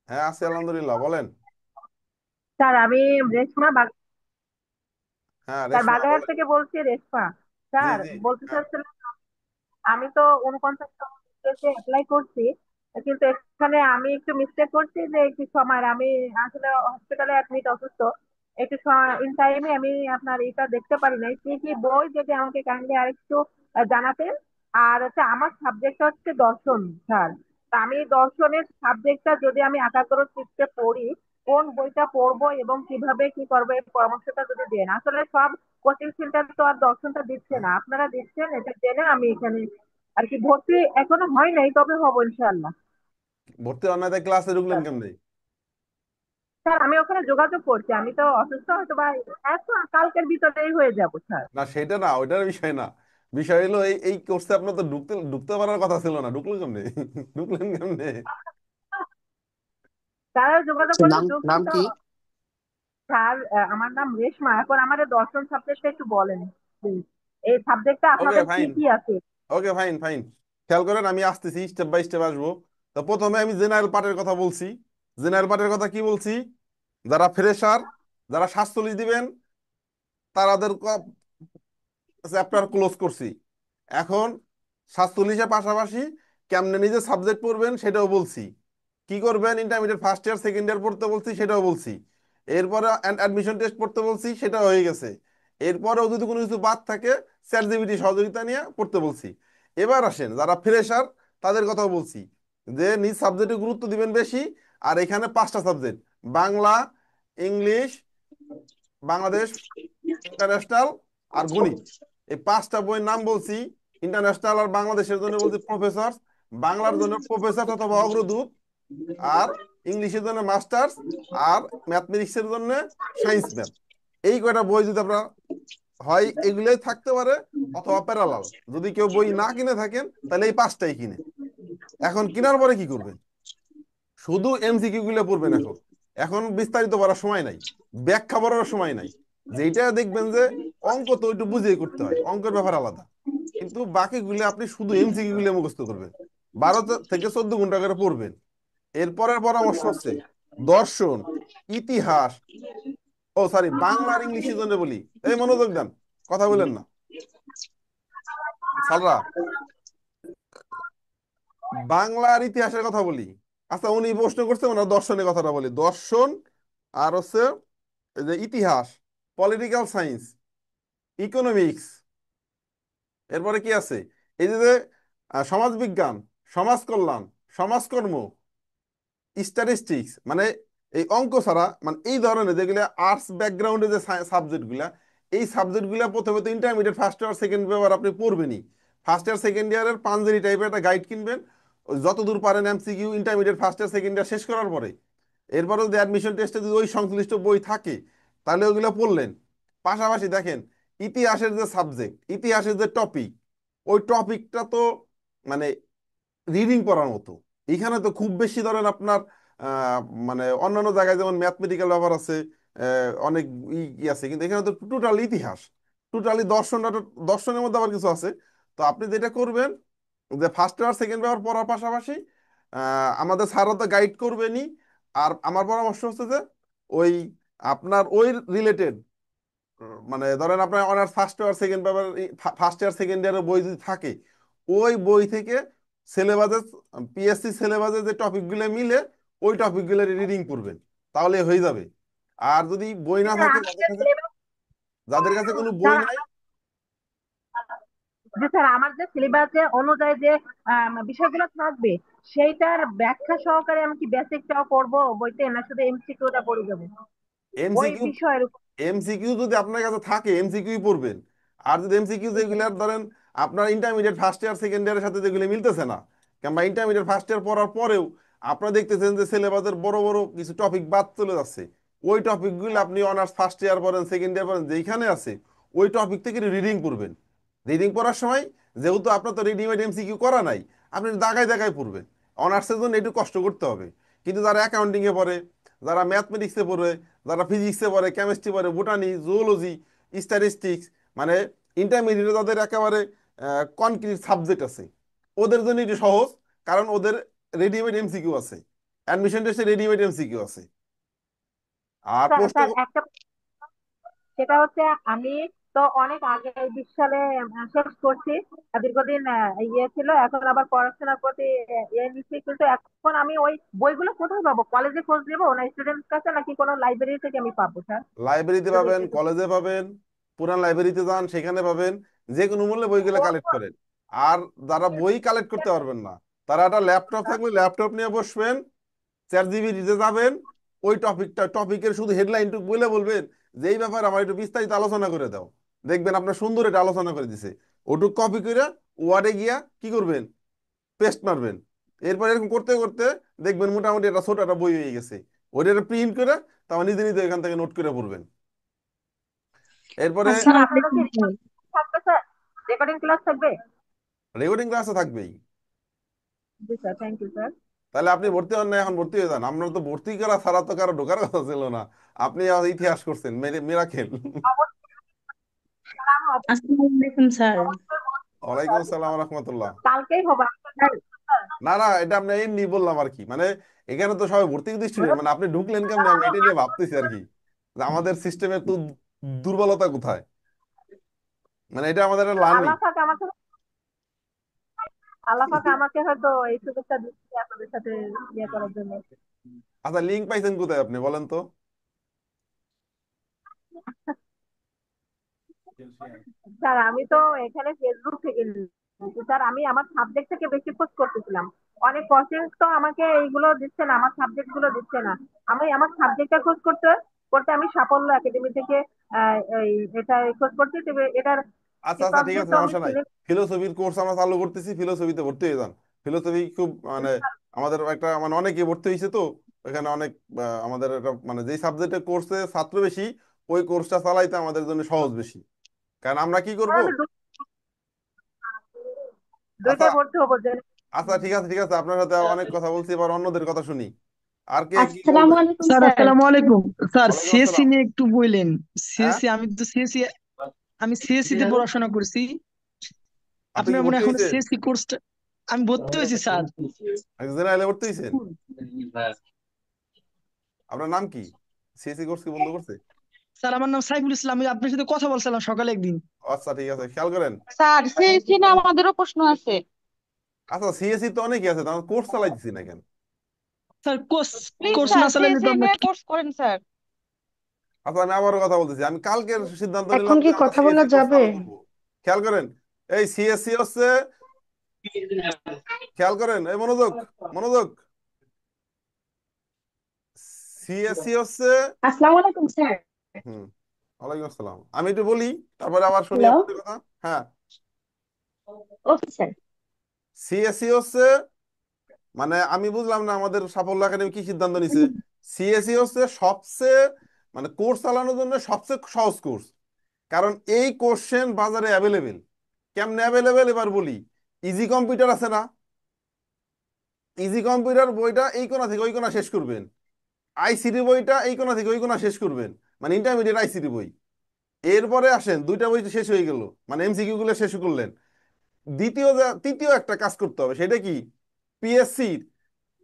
হ্যাঁ আছি আলহামদুলিল্লাহ, বলেন। স্যার আমি রেশমা হ্যাঁ স্যার রেশমা বাগেরহাট বলেন। থেকে বলছি, রেশমা। জি স্যার জি। বলতে হ্যাঁ চাচ্ছিলাম, আমি তো 49 অ্যাপ্লাই করছি, কিন্তু এখানে আমি একটু মিস্টেক করছি যে একটু সময় আমি আসলে হসপিটালে অ্যাডমিট, অসুস্থ একটু ইন টাইমে আমি আপনার এটা দেখতে পারি নাই। কি কি বই যদি আমাকে কাইন্ডলি আরেকটু জানাতেন। আর হচ্ছে আমার সাবজেক্ট হচ্ছে দর্শন স্যার। তা আমি দর্শনের সাবজেক্টটা যদি আমি একাগ্র চিত্তে পড়ি, কোন বইটা পড়বো এবং কিভাবে কি করবো এই পরামর্শটা যদি দেন। আসলে সব কোচিং সেন্টার তো আর দর্শনটা দিচ্ছে হ্যাঁ। না, আপনারা দিচ্ছেন, এটা জেনে আমি এখানে আর কি। ভর্তি এখনো হয় নাই, তবে হবো ইনশাল্লাহ। ভর্তি অন্যদের ক্লাসে ঢুকলেন কেমনে? স্যার আমি ওখানে যোগাযোগ করছি, আমি তো অসুস্থ, হয়তো বা কালকের ভিতরেই হয়ে যাবো স্যার। না সেটা না, ওইটার বিষয় না। বিষয় হলো এই এই কোর্সে আপনার তো ঢুকতে ঢুকতে পারার কথা ছিল না, ঢুকলেন কেমনে? ঢুকলেন কেমনে? তারা যোগাযোগ আচ্ছা, করলে নাম ঢুকছি নাম তো। কি? স্যার আমার নাম রেশমা। এখন আমাদের দর্শন সাবজেক্টটা একটু বলেন প্লিজ, এই সাবজেক্টটা ওকে আপনাদের কি ফাইন। কি আছে। Okay fine fine. খেয়াল করেন আমি আসতেছি, স্টেপ বাই স্টেপ আসবো। তো প্রথমে আমি জেনারেল পার্টের কথা বলছি। জেনারেল পার্টের কথা কি বলছি? যারা ফ্রেশার, যারা 47 দিবেন, তাদের চ্যাপ্টার ক্লোজ করছি। এখন 47-এর পাশাপাশি কেমনে নিজে সাবজেক্ট পড়বেন সেটাও বলছি। কি করবেন, intermediate first year second year পড়তে বলছি, সেটাও বলছি। এরপরে অ্যাডমিশন টেস্ট পড়তে বলছি, সেটাও হয়ে গেছে। এরপরেও যদি কোনো কিছু বাদ থাকে, চ্যাট জিপিটি সহযোগিতা নিয়ে পড়তে বলছি। এবার আসেন যারা ফ্রেশার, তাদের কথাও বলছি যে নিজ সাবজেক্টে গুরুত্ব দিবেন বেশি। আর এখানে 5টা subject: Bangla, English, Bangladesh, international আর গণিত। এই 5টা বইয়ের নাম বলছি। ইন্টারন্যাশনাল আর বাংলাদেশের জন্য বলছি প্রফেসর, বাংলার জন্য প্রফেসর অথবা অগ্রদূত, আর ইংলিশের জন্য মাস্টার্স, আর ম্যাথমেটিক্সের জন্য সায়েন্স ম্যাথ। এই কয়টা বই যদি আপনার হয় এগুলোই থাকতে পারে, অথবা প্যারালাল। যদি কেউ বই না কিনে থাকেন তাহলে এই 5টাই কিনে। এখন কেনার পরে কি করবেন? শুধু এমসিকিউ গুলো পড়বেন। এখন এখন বিস্তারিত পড়ার সময় নাই, ব্যাখ্যা পড়ার সময় নাই। যেটা দেখবেন যে অঙ্ক তো একটু বুঝিয়ে করতে হয়, অঙ্কের ব্যাপার আলাদা। কিন্তু বাকিগুলো আপনি শুধু এমসিকিউ গুলো মুখস্থ করবেন, 12 থেকে 14 ঘন্টা করে পড়বেন। এরপরের পরামর্শ হচ্ছে দর্শন, ইতিহাস, ও সরি বাংলা আর ইংলিশের জন্য বলি, এই মনোযোগ দেন, কথা বলেন না সালরা। বাংলা আর ইতিহাসের কথা বলি। আচ্ছা উনি প্রশ্ন করছে, ওনার দর্শনের কথাটা বলি। দর্শন আর হচ্ছে এই যে ইতিহাস, পলিটিক্যাল সায়েন্স, ইকোনমিক্স, এরপরে কি আছে, এই যে যে, সমাজবিজ্ঞান, সমাজ কল্যাণ, সমাজকর্ম, স্ট্যাটিস্টিক্স, মানে এই অঙ্ক ছাড়া মানে এই ধরনের যেগুলো আর্টস ব্যাকগ্রাউন্ডে যে সাবজেক্ট গুলা, এই সাবজেক্ট গুলা প্রথমে তো intermediate first year second paper আপনি পড়বেনই। ফার্স্ট ইয়ার সেকেন্ড ইয়ারের পাঞ্জেরি টাইপের একটা গাইড কিনবেন, ওই যতদূর পারেন MCQ intermediate first year second year শেষ করার পরে। এরপরে যদি অ্যাডমিশন টেস্টে যদি ওই সংশ্লিষ্ট বই থাকে, তাহলে ওইগুলো পড়লেন। পাশাপাশি দেখেন ইতিহাসের যে সাবজেক্ট, ইতিহাসের যে টপিক, ওই টপিকটা তো মানে রিডিং পড়ার মতো। এখানে তো খুব বেশি ধরেন আপনার আহ, মানে অন্যান্য জায়গায় যেমন ম্যাথমেটিক্যাল ব্যাপার আছে, অনেক ই আছে, কিন্তু এখানে তো টোটাল ইতিহাস, টোটালি দর্শনের মধ্যে আবার কিছু আছে। তো আপনি যেটা করবেন যে ফার্স্ট পেপার সেকেন্ড পেপার পড়ার পাশাপাশি আমাদের স্যাররা তো গাইড করবেনই। আর আমার পরামর্শ হচ্ছে যে ওই আপনার ওই রিলেটেড, মানে ধরেন আপনার honours first year second paper, first year second ইয়ারের বই যদি থাকে, ওই বই থেকে সিলেবাসে, পিএসসি সিলেবাসে যে টপিকগুলো মিলে ওই টপিকগুলো রিডিং করবেন, তাহলে হয়ে যাবে। আর যদি বই না স্যার থাকে, আমি যে সিলেবাস, যাদের কাছে কোনো বই স্যার নাই, জি স্যার আমার যে সিলেবাসে অনুযায়ী যে বিষয়গুলো থাকবে সেইটার ব্যাখ্যা সহকারে আমি কি বেসিকটাও পড়বো বইতে, না শুধু এমসিকিউটা পড়ে যাবো ওই এমসিকিউ, বিষয়ের উপর? এমসিকিউ যদি আপনার কাছে থাকে এমসিকিউ পড়বেন। আর যদি এমসিকিউ যেগুলো ধরেন আপনার ইন্টারমিডিয়েট ফার্স্ট ইয়ার সেকেন্ড ইয়ারের সাথে যেগুলো মিলতেছে না, কিংবা ইন্টারমিডিয়েট ফার্স্ট ইয়ার পড়ার পরেও আপনারা দেখতেছেন যে সিলেবাসের বড় বড় কিছু টপিক বাদ চলে যাচ্ছে, ওই টপিকগুলো আপনি অনার্স ফার্স্ট ইয়ার পড়েন সেকেন্ড ইয়ার পড়েন যেখানে আছে, ওই টপিক থেকে রিডিং করবেন। রিডিং পড়ার সময় যেহেতু আপনার তো রেডিমেড এমসিকিউ করা নাই, আপনি দাগায় দাগায় পড়বেন। অনার্সের জন্য একটু কষ্ট করতে হবে। কিন্তু যারা অ্যাকাউন্টিংয়ে পড়ে, যারা ম্যাথমেটিক্সে পড়ে, যারা ফিজিক্সে পড়ে, কেমিস্ট্রি পড়ে, বোটানি, জুওলজি, স্ট্যাটিস্টিক্স, মানে ইন্টারমিডিয়েটে যাদের একেবারে কনক্রিট সাবজেক্ট আছে, ওদের জন্য এটি সহজ। কারণ ওদের রেডিমেড এমসিকিউ আছে, অ্যাডমিশন টেস্টে রেডিমেড এমসিকিউ আছে। আর স্যার প্রশ্ন, স্যার একটা, সেটা হচ্ছে আমি তো অনেক আগে 20 সালে শেষ করছি। দীর্ঘদিন ইয়ে ছিল, এখন আবার পড়াশোনার প্রতি ইয়ে নিচ্ছি, কিন্তু এখন আমি ওই বইগুলো কোথায় পাবো? কলেজে খোঁজ দেবো না স্টুডেন্ট কাছে, নাকি কোনো লাইব্রেরি থেকে আমি পাবো স্যার? লাইব্রেরিতে যদি পাবেন, একটু কলেজে পাবেন, পুরান লাইব্রেরিতে যান সেখানে পাবেন, যে কোনো মূল্যে বইগুলো কোন কালেক্ট করেন। আর যারা বই কালেক্ট করতে পারবেন না, তারা একটা ল্যাপটপ থাকলে ল্যাপটপ নিয়ে বসবেন, 4 জিবি যাবেন, ওই টপিকের শুধু হেডলাইনটুকু বলে বলবেন যে এই ব্যাপারে আমার একটু বিস্তারিত আলোচনা করে দাও, দেখবেন আপনার সুন্দর এটা আলোচনা করে দিছে। ওটুক কপি করে ওয়ার্ডে গিয়া কি করবেন, পেস্ট মারবেন। এরপর এরকম করতে করতে দেখবেন মোটামুটি একটা ছোট একটা বই হয়ে গেছে। ওইটা প্রিন্ট করে তারপর নিজে নিজে এখান থেকে নোট করে পড়বেন। এরপরে স্যার আসসালামু আপনাদের কি আলাইকুম স্যার। থাকবে স্যার? রেকর্ডিং ক্লাস থাকবে? রেকর্ডিং ক্লাসও থাকবেই। জি স্যার, থ্যাংক ইউ স্যার। তাহলে আপনি ভর্তি হন না, এখন ভর্তি হয়ে যান। আপনার তো ভর্তি করা ছাড়া তো কারো ঢোকার কথা ছিল না, আপনি আজ ইতিহাস করছেন, মেরাকেল। অবশ্যই স্যার, আমি আসসালামু আলাইকুম স্যার। অবশ্যই বলবো ওয়ালাইকুম স্যার। আসসালাম রহমতুল্লাহ। কালকেই হবে স্যার। না না, এটা আপনি এমনি বললাম আর কি, মানে এখানে তো সবাই ভর্তি কিন্তু স্টুডেন্ট, মানে আপনি ঢুকলেন কেমনে, আমি এটা নিয়ে ভাবতেছি আর কি, যে আমাদের সিস্টেমের তো দুর্বলতা কোথায়, মানে এটা আমাদের একটা লার্নিং। আল্লাহ পাক আমাকে, আল্লাহ পাক আমাকে হয়তো এই সুযোগটা দিচ্ছে আপনাদের সাথে ইয়ে করার জন্য। আচ্ছা, লিঙ্ক পাইছেন কোথায় আপনি বলেন তো? স্যার আমি তো এখানে ফেসবুক থেকে নিয়েছি স্যার। আমি আমার সাবজেক্ট থেকে বেশি খোঁজ করতেছিলাম। অনেক কোচিং তো আমাকে এইগুলো দিচ্ছে না, আমার সাবজেক্ট গুলো দিচ্ছে না। আমি আমার সাবজেক্টটা খোঁজ করতে করতে আমি সাফল্য একাডেমি থেকে এই এটা খোঁজ করছি, তবে এটার আচ্ছা আচ্ছা, শিক্ষক ঠিক আছে, যেহেতু আমি সমস্যা নাই। সিলেক্ট। ফিলোসফির কোর্স আমরা চালু করতেছি, ফিলোসফিতে ভর্তি হয়ে যান। ফিলোসফি খুব মানে আমাদের একটা মানে অনেকে ভর্তি হয়েছে তো, এখানে অনেক আমাদের একটা মানে যেই সাবজেক্টের কোর্সে ছাত্র বেশি, ওই কোর্সটা চালাইতে আমাদের জন্য সহজ বেশি। কারণ আমরা কি করব। আমি আচ্ছা দুইটাই ভর্তি হবো যে। আচ্ছা, ঠিক আছে ঠিক আছে, আপনার সাথে অনেক কথা বলছি, এবার অন্যদের কথা শুনি। আর কে কি আসসালামু বলবেন? আলাইকুম স্যার স্যার। আসসালামু আলাইকুম। স্যার ওয়ালাইকুম সিএসসি আসসালাম। নিয়ে একটু বললেন। হ্যাঁ, সিএসসি আমি সিএসসি তে পড়াশোনা করছি। আপনি কি আপনার মনে ভর্তি হয় এখনো হয়েছেন? সিএসসি কোর্সটা, আমি ভর্তি হয়েছি স্যার। জেনারেলে ভর্তি হয়েছেন? আপনার নাম কি? সিএসসি কোর্স কি বন্ধ করছে? স্যার আমার নাম সাইফুল ইসলাম, আমি আপনার সাথে কথা বলছিলাম সকালে একদিন। আচ্ছা ঠিক আছে, খেয়াল করেন। স্যার সিএসসি না আমাদেরও প্রশ্ন আছে। আচ্ছা, সিএসসি তো অনেকই আছে, তার কোর্স চালাইতেছি না কেন? Sir course please course sir না চালালে তো সিএসসি আমরা নিয়ে কোর্স করেন স্যার। আচ্ছা, আমি আবারও কথা বলতেছি, আমি কালকের সিদ্ধান্ত এখন নিলাম কি যে আমরা কথা বলা সিএসসি কোর্স যাবে? চালু করবো। খেয়াল করেন, এই সিএসসি হচ্ছে, খেয়াল করেন, এই মনোযোগ, মনোযোগ। সিএসসি হচ্ছে, আসসালামু আলাইকুম স্যার। হুম, ওয়ালাইকুম আসসালাম। আমি একটু বলি, তারপরে আবার শুনি হ্যালো। আপনাদের কথা। হ্যাঁ, ওকে স্যার। সিএসসি হচ্ছে, মানে আমি বুঝলাম না আমাদের সাফল্য একাডেমি কি সিদ্ধান্ত নিছে। সিএসসি হচ্ছে সবচেয়ে, মানে কোর্স চালানোর জন্য সবচেয়ে সহজ কোর্স। কারণ এই কোশ্চেন বাজারে অ্যাভেলেবেল। কেমনে অ্যাভেলেবেল এবার বলি। ইজি কম্পিউটার আছে না, ইজি কম্পিউটার বইটা এই কোণা থেকে ওই কোণা শেষ করবেন, আইসিটি বইটা এই কোণা থেকে ওই কোণা শেষ করবেন, মানে ইন্টারমিডিয়েট আইসিটি বই। এরপরে আসেন দুইটা বই তো শেষ হয়ে গেল, মানে এমসিকিউ গুলো শেষ করলেন। তৃতীয় একটা কাজ করতে হবে, সেটা কি? পিএসসির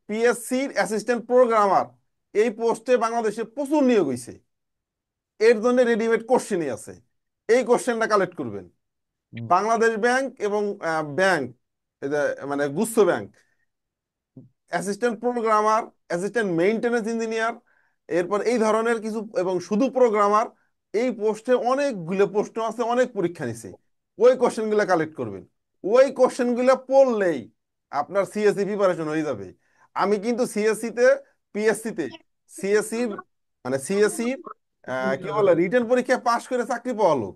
পিএসসির অ্যাসিস্ট্যান্ট প্রোগ্রামার এই পোস্টে বাংলাদেশে প্রচুর নিয়োগ হয়েছে, এর জন্য রেডিমেড কোশ্চেনই আছে। এই কোশ্চেনটা কালেক্ট করবেন। বাংলাদেশ ব্যাংক এবং ব্যাংক, মানে গুচ্ছ bank, assistant programmer, assistant maintenance engineer, এরপর এই ধরনের কিছু, এবং শুধু প্রোগ্রামার, এই পোস্টে অনেকগুলো প্রশ্ন আছে, অনেক পরীক্ষা নিছে। ওই কোশ্চেনগুলো কালেক্ট করবেন। ওই কোশ্চেনগুলো পড়লেই আপনার সিএসসি প্রিপারেশন হয়ে যাবে। আমি কিন্তু সিএসসিতে, পিএসসিতে, সিএসসির মানে সিএসসির কি বলে রিটেন পরীক্ষায় পাশ করে চাকরি পাওয়া লোক।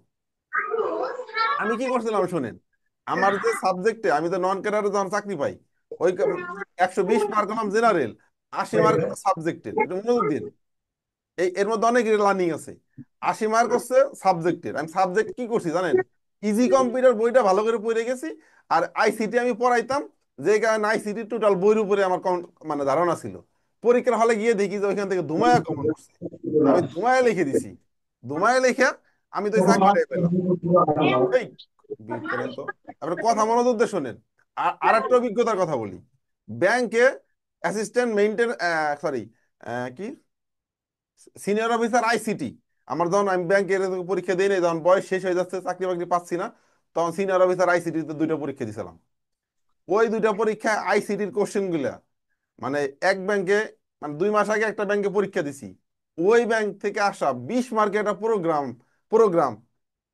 আমি কি করছিলাম শোনেন, আমার যে সাবজেক্টে, আমি তো নন ক্যাডারে যখন চাকরি পাই, ওই 120 মার্ক হলাম জেনারেল, 80 মার্ক হলো সাবজেক্টের, এটা মনোযোগ দিন। এর মধ্যে অনেক লার্নিং আছে। 80 মার্ক হচ্ছে সাবজেক্টের। আমি সাবজেক্ট কি করছি জানেন? ইজি কম্পিউটার বইটা ভালো করে পড়ে গেছি, আর আইসিটি আমি পড়াইতাম, যে কারণে আইসিটি টোটাল বইয়ের উপরে আমার মানে ধারণা ছিল। পরীক্ষার হলে গিয়ে দেখি যে ওইখান থেকে ধুমায়া কমন করছে, আমি ধুমায়া লিখে দিছি। ধুমায়া লিখে আমি তো ওই চাকরিটাই পেলাম। এই বিট করেন তো, আপনার কথা মনোযোগ দিয়ে শোনেন। আর একটা অভিজ্ঞতার কথা বলি। ব্যাংকে অ্যাসিস্ট্যান্ট মেইনটেন, সরি, কি, সিনিয়র অফিসার আইসিটি, আমার যখন আমি ব্যাংকের পরীক্ষা দিই নাই, যখন বয়স শেষ হয়ে যাচ্ছে, চাকরি বাকরি পাচ্ছি না, তখন সিনিয়র অফিসার আইসিটিতে দুইটা পরীক্ষা দিয়েছিলাম। ওই দুইটা পরীক্ষায় আইসিটির কোশ্চেন গুলা, মানে এক ব্যাংকে, মানে 2 মাস আগে একটা ব্যাংকে পরীক্ষা দিছি, ওই ব্যাংক থেকে আসা 20 মার্কের একটা প্রোগ্রাম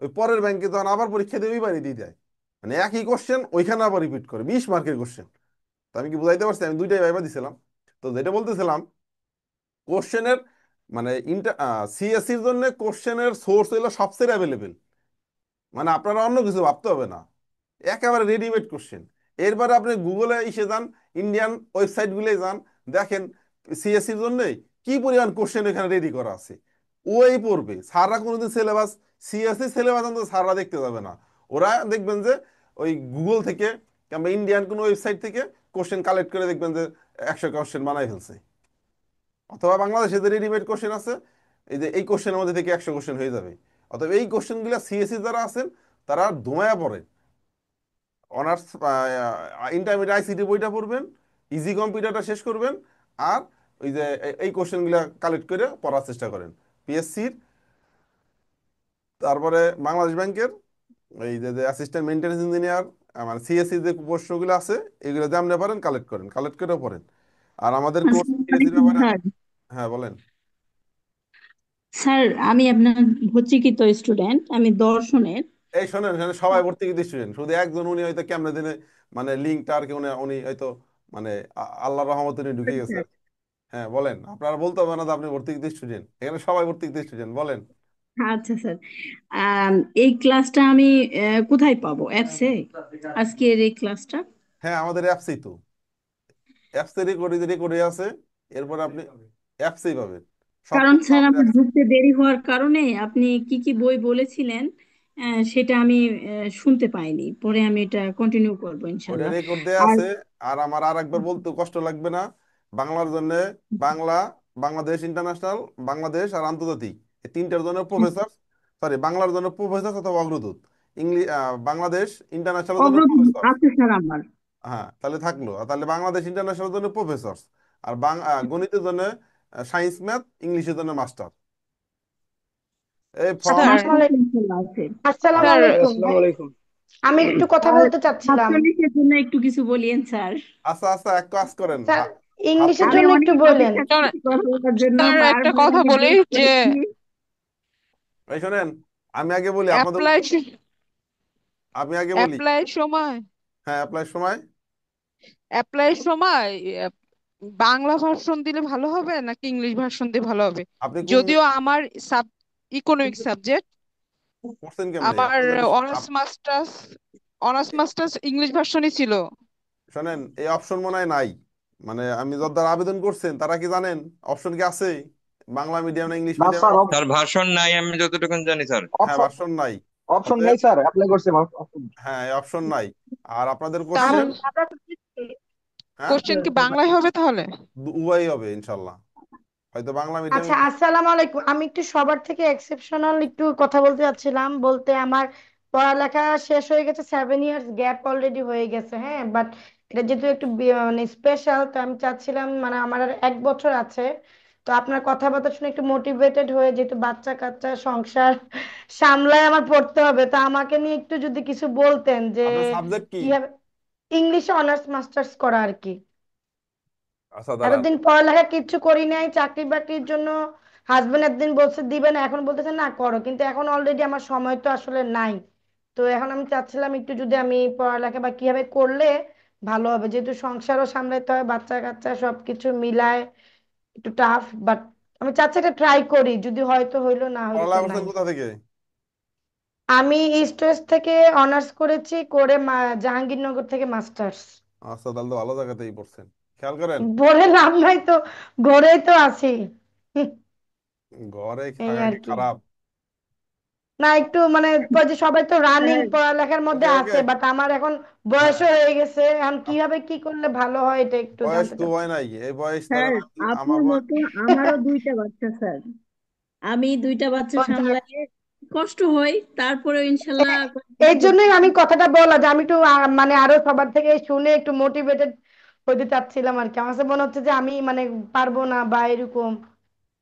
ওই পরের ব্যাংকে তখন আবার পরীক্ষা দিয়ে ওইবারই দিয়ে দেয়। মানে একই কোশ্চেন ওইখানে আবার রিপিট করে 20 মার্কের কোশ্চেন। তো আমি কি বুঝাইতে পারছি? আমি দুইটাই ভাইবা দিছিলাম। তো যেটা বলতেছিলাম, কোশ্চেনের মানে সিএসসির জন্য কোশ্চেনের সোর্স হলো সবচেয়ে অ্যাভেলেবেল, মানে আপনারা অন্য কিছু ভাবতে হবে না, একেবারে রেডিমেড কোশ্চেন। এরপরে আপনি গুগলে এসে যান, ইন্ডিয়ান ওয়েবসাইট গুলো যান, দেখেন সিএসসির জন্য কি পরিমাণ কোশ্চেন এখানে রেডি করা আছে। ওই পড়বে, স্যাররা কোনোদিন সিলেবাস, সিএসসি সিলেবাস অন্তত স্যাররা দেখতে যাবে না। ওরা দেখবেন যে ওই গুগল থেকে কিংবা ইন্ডিয়ান কোনো ওয়েবসাইট থেকে কোশ্চেন কালেক্ট করে দেখবেন যে 100 কোশ্চেন বানাই ফেলছে। অথবা বাংলাদেশে যে রেডিমেড কোশ্চেন আছে, এই যে এই কোশ্চেনের মধ্যে থেকে 100 কোশ্চেন হয়ে যাবে। অথবা এই কোশ্চেনগুলো সিএসসি যারা আছেন তারা ধুমায়া পড়ে। অনার্স ইন্টারমিডিয়েট আইসিটি বইটা পড়বেন, ইজি কম্পিউটারটা শেষ করবেন, আর ওই যে এই কোশ্চেনগুলো কালেক্ট করে পড়ার চেষ্টা করেন। পিএসসির, তারপরে বাংলাদেশ ব্যাংকের এই যে অ্যাসিস্ট্যান্ট মেইনটেনেন্স ইঞ্জিনিয়ার, মানে সিএসসি যে প্রশ্নগুলো আছে, এগুলো জানতে পারেন, কালেক্ট করেন, কালেক্ট করে পড়েন। আর আমাদের কোর্স আসসালামু সিএসসির আলাইকুম ব্যাপারে স্যার। হ্যাঁ বলেন। স্যার, আমি আপনার ভর্তিকৃত স্টুডেন্ট, আমি দর্শনের। এই শোনেন শোনেন, সবাই ভর্তি কিন্তু স্টুডেন্ট, শুধু একজন উনি হয়তো কেমনে দিনে মানে লিঙ্কটা আর কি, উনি উনি হয়তো মানে আল্লাহর রহমতে উনি ঢুকে গেছে আর কি। হ্যাঁ বলেন, আপনারা বলতে হবে না যে আপনি ভর্তি কিন্তু স্টুডেন্ট, এখানে সবাই ভর্তি কিন্তু স্টুডেন্ট, বলেন। আচ্ছা স্যার, এই ক্লাসটা আমি কোথায় পাবো? অ্যাপসে আজকের এই ক্লাসটা? হ্যাঁ আমাদের অ্যাপসেই তো, অ্যাপসে রেকর্ডে আছে, এরপর আপনি অ্যাপসেই পাবেন কারণ সবকিছু স্যার, আমাদের আমার অ্যাপসে। ঢুকতে দেরি হওয়ার কারণে আপনি কি কি বই বলেছিলেন সেটা আমি শুনতে পাইনি। পরে আমি এটা কন্টিনিউ করবো ওটা ইনশাল্লাহ। রেকর্ড দেয়া আর আছে। আর আমার আর একবার বলতে কষ্ট লাগবে না, বাংলার জন্য বাংলা, বাংলাদেশ ইন্টারন্যাশনাল, বাংলাদেশ আর আন্তর্জাতিক, এই তিনটার জন্য প্রফেসর, সরি বাংলার জন্য প্রফেসর অথবা অগ্রদূত, ইংলিশ বাংলাদেশ ইন্টারন্যাশনালের জন্য অগ্রদূত প্রফেসর। আছে স্যার আমার। হ্যাঁ তাহলে থাকলো, আর তাহলে বাংলাদেশ ইন্টারন্যাশনাল জন্য প্রফেসর, আর গণিতের জন্য সায়েন্স ম্যাথ, ইংলিশের জন্য মাস্টার। এই ফর্ম। স্যার, মাস্টার ইনশাল্লাহ আছে। আসসালামু স্যার, আলাইকুম আসসালামু ভাই, আলাইকুম। আমি একটু কথা আর বলতে চাচ্ছিলাম। ছাত্রলীগের জন্য একটু কিছু বলিয়েন স্যার। আচ্ছা আচ্ছা, এক কাজ করেন, স্যার, ইংলিশের ছাত্রলীগ, আমি জন্য একটু অনেক বলেন। অপেক্ষা শোনেন, করছি কথা বলার জন্য, স্যার একটা বারবার কথা বলি রিকোয়েস্ট যে করেছি। এই শোনেন, আমি আগে বলি আপনাদের, অ্যাপ্লাই আমি আগে বলি। অ্যাপ্লাই সময় হ্যাঁ অ্যাপ্লাই সময়, অ্যাপ্লাই সময় আহ, বাংলা ভার্সন দিলে ভালো হবে নাকি ইংলিশ ভার্সন দিয়ে ভালো হবে? আপনি কোন যদিও আমার সাব ইকোনমিক সাবজেক্ট, করছেন কেমনে আমার আপনাদের? অনার্স মাস্টার্স ইংলিশ ভার্সনই ছিল। শোনেন, এই অপশন মনে হয় নাই, মানে আমি যতবার আবেদন করছেন তারা কি জানেন অপশন কি আছে? বাংলা মিডিয়াম না ইংলিশ না মিডিয়াম? স্যার, স্যার ভার্সন নাই আমি যতটুকু জানি স্যার। হ্যাঁ অপশন ভার্সন নাই। অপশন অতএব নেই স্যার, অ্যাপ্লাই করছি option। হ্যাঁ অপশন নাই। আর আপনাদের কোশ্চেন, তাহলে আমরা তো দিচ্ছি। হ্যাঁ, কোশ্চেন কি বাংলায় হবে তাহলে? উভয়ই হবে ইনশাল্লাহ। হয়তো বাংলা আচ্ছা, মিডিয়ামে। আসসালামু আলাইকুম। আমি একটু সবার থেকে এক্সেপশনাল একটু কথা বলতে চাচ্ছিলাম। বলতে আমার পড়ালেখা শেষ হয়ে গেছে, 7 ইয়ার্স গ্যাপ অলরেডি হয়ে গেছে। হ্যাঁ, বাট এটা যেহেতু একটু মানে স্পেশাল, তো আমি চাচ্ছিলাম মানে আমার আর 1 বছর আছে। তো আপনার কথাবার্তা শুনে একটু মোটিভেটেড হয়ে, যেহেতু বাচ্চা কাচ্চা সংসার সামলায় আমার পড়তে হবে, তা আমাকে নিয়ে একটু যদি কিছু বলতেন যে আপনার সাবজেক্ট কি? কিভাবে ইংলিশে অনার্স মাস্টার্স করা আর কি। আচ্ছা দাঁড়ান। এতদিন পড়ালেখা কিচ্ছু করি নাই, চাকরি বাকরির জন্য হাজবেন্ড একদিন বলছে দিবেন, এখন বলতেছে না করো, কিন্তু এখন অলরেডি আমার সময় তো আসলে নাই। তো এখন আমি চাচ্ছিলাম একটু যদি আমি পড়ালেখা বা কিভাবে করলে ভালো হবে, যেহেতু সংসারও সামলাতে হয়, বাচ্চা কাচ্চা সবকিছু মিলায় একটু টাফ। বাট আমি চাচ্ছি এটা ট্রাই করি, যদি হয়তো হইলো, না হইলো তো পড়ালেখা করছেন নাই। কোথা থেকে? আমি ইস্ট ওয়েস্ট থেকে অনার্স করেছি, করে জাহাঙ্গীরনগর থেকে মাস্টার্স। আচ্ছা, তাহলে তো ভালো জায়গাতেই পড়ছেন। খেয়াল করেন, বলে লাভ নাই তো, ঘরেই তো আছি। ঘরে এই থাকা আর কি কি। খারাপ? না একটু মানে ওই যে সবাই তো রানিং স্যার, পড়ালেখার মধ্যে ওকে ওকে। আছে, বাট আমার এখন হ্যাঁ, বয়সও হয়ে গেছে, এখন আপ- কিভাবে কি করলে ভালো হয় এটা একটু বয়স জানতে তো হয় চাচ্ছি। নাই, এই বয়স স্যার, তখন আপুর আমার বয়স। মতো আমারও দুইটা বাচ্চা স্যার। আমি দুইটা বাচ্চা ও যাক। সামলাই কষ্ট হয়, তারপরে ইনশাল্লাহ এ- এই কন্টিনিউ জন্যই করতেছি। আমি কথাটা বলা যে আমি একটু মানে আরো সবার থেকে শুনে একটু মোটিভেটেড হতে চাচ্ছিলাম আর কি। আমার কাছে মনে হচ্ছে যে আমি মানে পারবো না বা এরকম,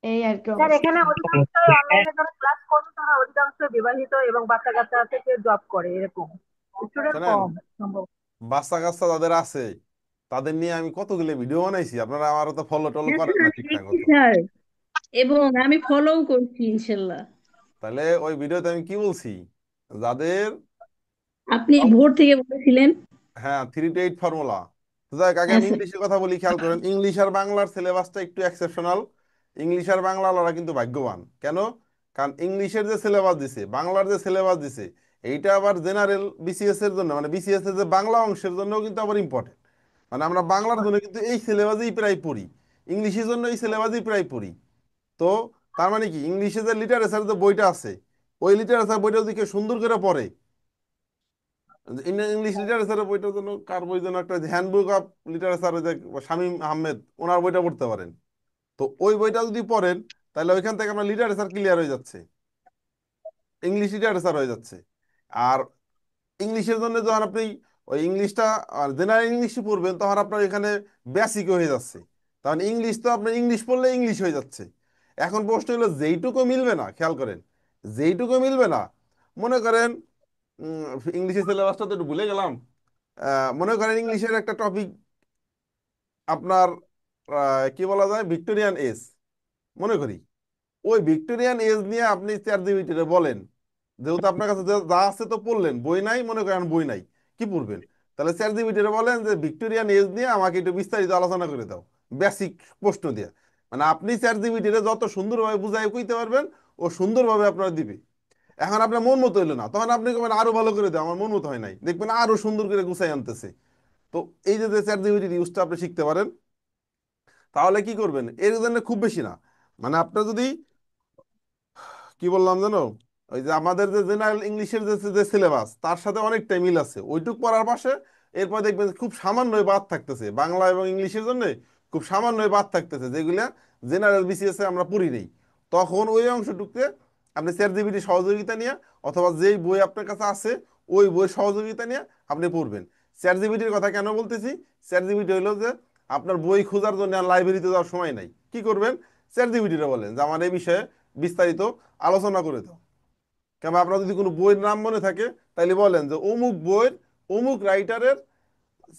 এই আর কি স্যার অবস্থা। এখানে অধিকাংশই অনলাইনে যারা ক্লাস করে তারা অধিকাংশ বিবাহিত এবং বাচ্চা কাচ্চা থেকে জব করে, এরকম স্টুডেন্ট শোনেন, কম সম্ভব। বাচ্চা কাচ্চা যাদের আছে তাদের নিয়ে আমি কতগুলো ভিডিও বানাইছি, আপনারা আমারও তো ফলো টলো হ্যাঁ করেন স্যার, না আমি ঠিকঠাক দেখছি মতো। স্যার, এবং আমি ফলোও করছি ইনশাল্লাহ। তাহলে ওই ভিডিওতে আমি কি বলছি, যাদের আপনি সব- ভোর থেকে বলেছিলেন। হ্যাঁ, 3 to 8 ফর্মুলা। তো যাই হোক, আগে হ্যাঁ আমি স্যার। ইংলিশে কথা বলি, খেয়াল করেন। ইংলিশ আর বাংলার সিলেবাসটা একটু এক্সেপশনাল। ইংলিশ আর বাংলা ওরা কিন্তু ভাগ্যবান। কেন? কারণ ইংলিশের যে সিলেবাস দিছে, বাংলার যে সিলেবাস দিছে, এইটা আবার জেনারেল বিসিএস এর জন্য, মানে বিসিএস এর যে বাংলা অংশের জন্যও কিন্তু আবার ইম্পর্টেন্ট। মানে আমরা বাংলার জন্য কিন্তু এই সিলেবাসেই প্রায় পড়ি, ইংলিশের জন্য এই সিলেবাসেই প্রায় পড়ি। তো তার মানে কি, ইংলিশে যে লিটারেচার যে বইটা আছে, ওই লিটারেচার বইটা যদি কেউ সুন্দর করে পড়ে, ইংলিশ লিটারেচারের বইটার জন্য কার বই যেন একটা হ্যান্ডবুক অফ লিটারেচার, যে শামীম আহমেদ, ওনার বইটা পড়তে পারেন। তো ওই বইটা যদি পড়েন, তাহলে ওইখান থেকে আপনার লিটারেচার ক্লিয়ার হয়ে যাচ্ছে, ইংলিশ লিটারেচার হয়ে যাচ্ছে। আর ইংলিশের জন্য যখন আপনি ওই ইংলিশটা জেনারেল ইংলিশই পড়বেন, তখন আপনার এখানে বেসিক হয়ে যাচ্ছে। তখন ইংলিশ তো আপনার ইংলিশ পড়লে ইংলিশ হয়ে যাচ্ছে। এখন প্রশ্ন হলো, যেইটুকু মিলবে না, খেয়াল করেন, যেইটুকু মিলবে না, মনে করেন ইংলিশের সিলেবাসটা তো একটু ভুলে গেলাম। মনে করেন ইংলিশের একটা টপিক আপনার কি বলা যায়, ভিক্টোরিয়ান এজ, মনে করি। ওই ভিক্টোরিয়ান এজ নিয়ে আপনি চ্যাট জিপিটিতে বলেন, যেহেতু আপনার কাছে যা আছে তো পড়লেন, বই নাই, মনে করেন বই নাই, কি পড়বেন? তাহলে চ্যাট জিপিটিতে বলেন যে ভিক্টোরিয়ান এজ নিয়ে আমাকে একটু বিস্তারিত আলোচনা করে দাও, বেসিক প্রশ্ন দিয়ে। মানে আপনি চ্যাট জিপিটিতে যত সুন্দরভাবে বুঝাই কইতে পারবেন, ও সুন্দরভাবে আপনার দিবে। এখন আপনার মন মতো হইলো না, তখন আপনি কবেন আরো ভালো করে দাও, আমার মন মতো হয় নাই, দেখবেন আরো সুন্দর করে গুছাই আনতেছে। তো এই যে চ্যাট জিপিটির ইউজটা আপনি শিখতে পারেন, তাহলে কি করবেন, এর জন্য খুব বেশি না। মানে আপনার যদি, কি বললাম জানো, ওই যে আমাদের যে জেনারেল ইংলিশের যে যে সিলেবাস, তার সাথে অনেকটাই মিল আছে, ওইটুক পড়ার পাশে এরপর দেখবেন খুব সামান্যই বাদ থাকতেছে বাংলা এবং ইংলিশের জন্য, খুব সামান্যই বাদ থাকতেছে, যেগুলা জেনারেল বিসিএস এ আমরা পড়ি নেই। তখন ওই অংশটুকতে আপনি চ্যাট জিপিটি সহযোগিতা নিয়ে, অথবা যেই বই আপনার কাছে আছে ওই বইয়ের সহযোগিতা নিয়ে আপনি পড়বেন। চ্যাট জিপিটির কথা কেন বলতেছি, চ্যাট জিপিটি হইলো যে আপনার বই খোঁজার জন্য আর লাইব্রেরিতে যাওয়ার সময় নাই, কি করবেন, চ্যাট জিপিটিটা বলেন যে আমার এই বিষয়ে বিস্তারিত আলোচনা করে দাও। কেন, আপনার যদি কোনো বইয়ের নাম মনে থাকে, তাইলে বলেন যে অমুক বইয়ের অমুক রাইটারের,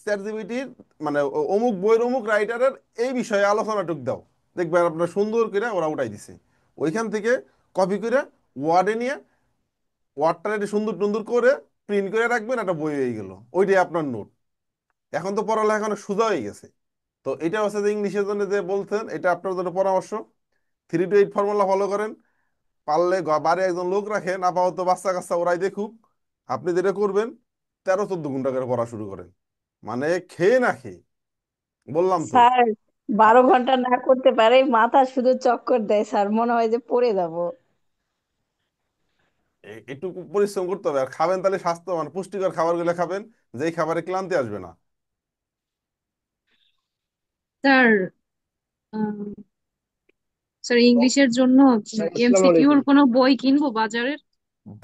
চ্যাট জিপিটির মানে অমুক বইয়ের অমুক রাইটারের এই বিষয়ে আলোচনাটুক দাও, দেখবেন আপনার সুন্দর করে ওরা উঠাই দিছে। ওইখান থেকে কপি করে ওয়ার্ডে নিয়ে, ওয়ার্ডটা একটু সুন্দর টুন্দর করে প্রিন্ট করে রাখবেন, একটা বই হয়ে গেল, ওইটাই আপনার নোট। এখন তো পড়ালেখা অনেক সোজা হয়ে গেছে। তো এটা হচ্ছে যে ইংলিশের জন্য যে বলছেন, এটা আপনার জন্য পরামর্শ। 3 to 8 ফর্মুলা ফলো করেন, পারলে বাড়ি একজন লোক রাখেন, আপাতত বাচ্চা কাচ্চা ওরাই দেখুক। আপনি যেটা করবেন, 13-14 ঘন্টা করে পড়া শুরু করেন, মানে খেয়ে না খেয়ে, বললাম তো। স্যার, 12 ঘন্টা না করতে পারে, মাথা শুধু চক্কর দেয় স্যার, মনে হয় যে পড়ে যাব। একটু পরিশ্রম করতে হবে, আর খাবেন তাহলে স্বাস্থ্য মানে পুষ্টিকর খাবারগুলো খাবেন, যেই খাবারে ক্লান্তি আসবে না। স্যার স্যার ইংলিশের জন্য আসসালামু এমসিকিউর আলাইকুম। কোনো বই কিনবো বাজারের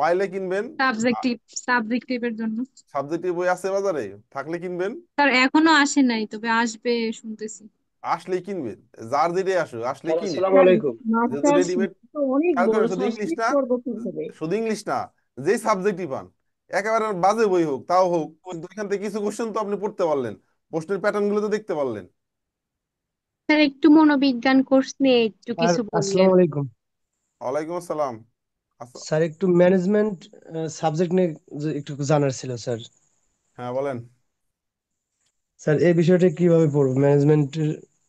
পাইলে কিনবেন। সাবজেক্টিভ সাবজেক্টিভের জন্য? সাবজেক্টিভ বই আছে বাজারে, থাকলে কিনবেন। স্যার এখনো আসে নাই, তবে আসবে শুনতেছি। আসলেই কিনবেন, যার যেটাই আসো আসলে স্যার কিনে। আসসালামু স্যার আলাইকুম। যেহেতু মাস্টার্স রেডিমেড, তো অনেক খেয়াল বড় করেন শুধু স্যার, ইংলিশ শেষ না, করবো কিভাবে? শুধু ইংলিশ না, যেই সাবজেক্টই পান, একেবারে বাজে বই হোক তাও হোক, কিন্তু এখান থেকে কিছু কোশ্চেন তো আপনি পড়তে পারলেন, প্রশ্নের প্যাটার্ন গুলো তো দেখতে পারলেন। স্যার একটু মনোবিজ্ঞান কোর্স নিয়ে একটু স্যার কিছু বললেন। আসসালামু আলাইকুম। ওয়ালাইকুম আসসালাম। আচ্ছা, স্যার একটু ম্যানেজমেন্ট সাবজেক্ট নিয়ে একটু জানার ছিল স্যার। হ্যাঁ বলেন। স্যার এই বিষয়টা কিভাবে পড়বো, ম্যানেজমেন্টের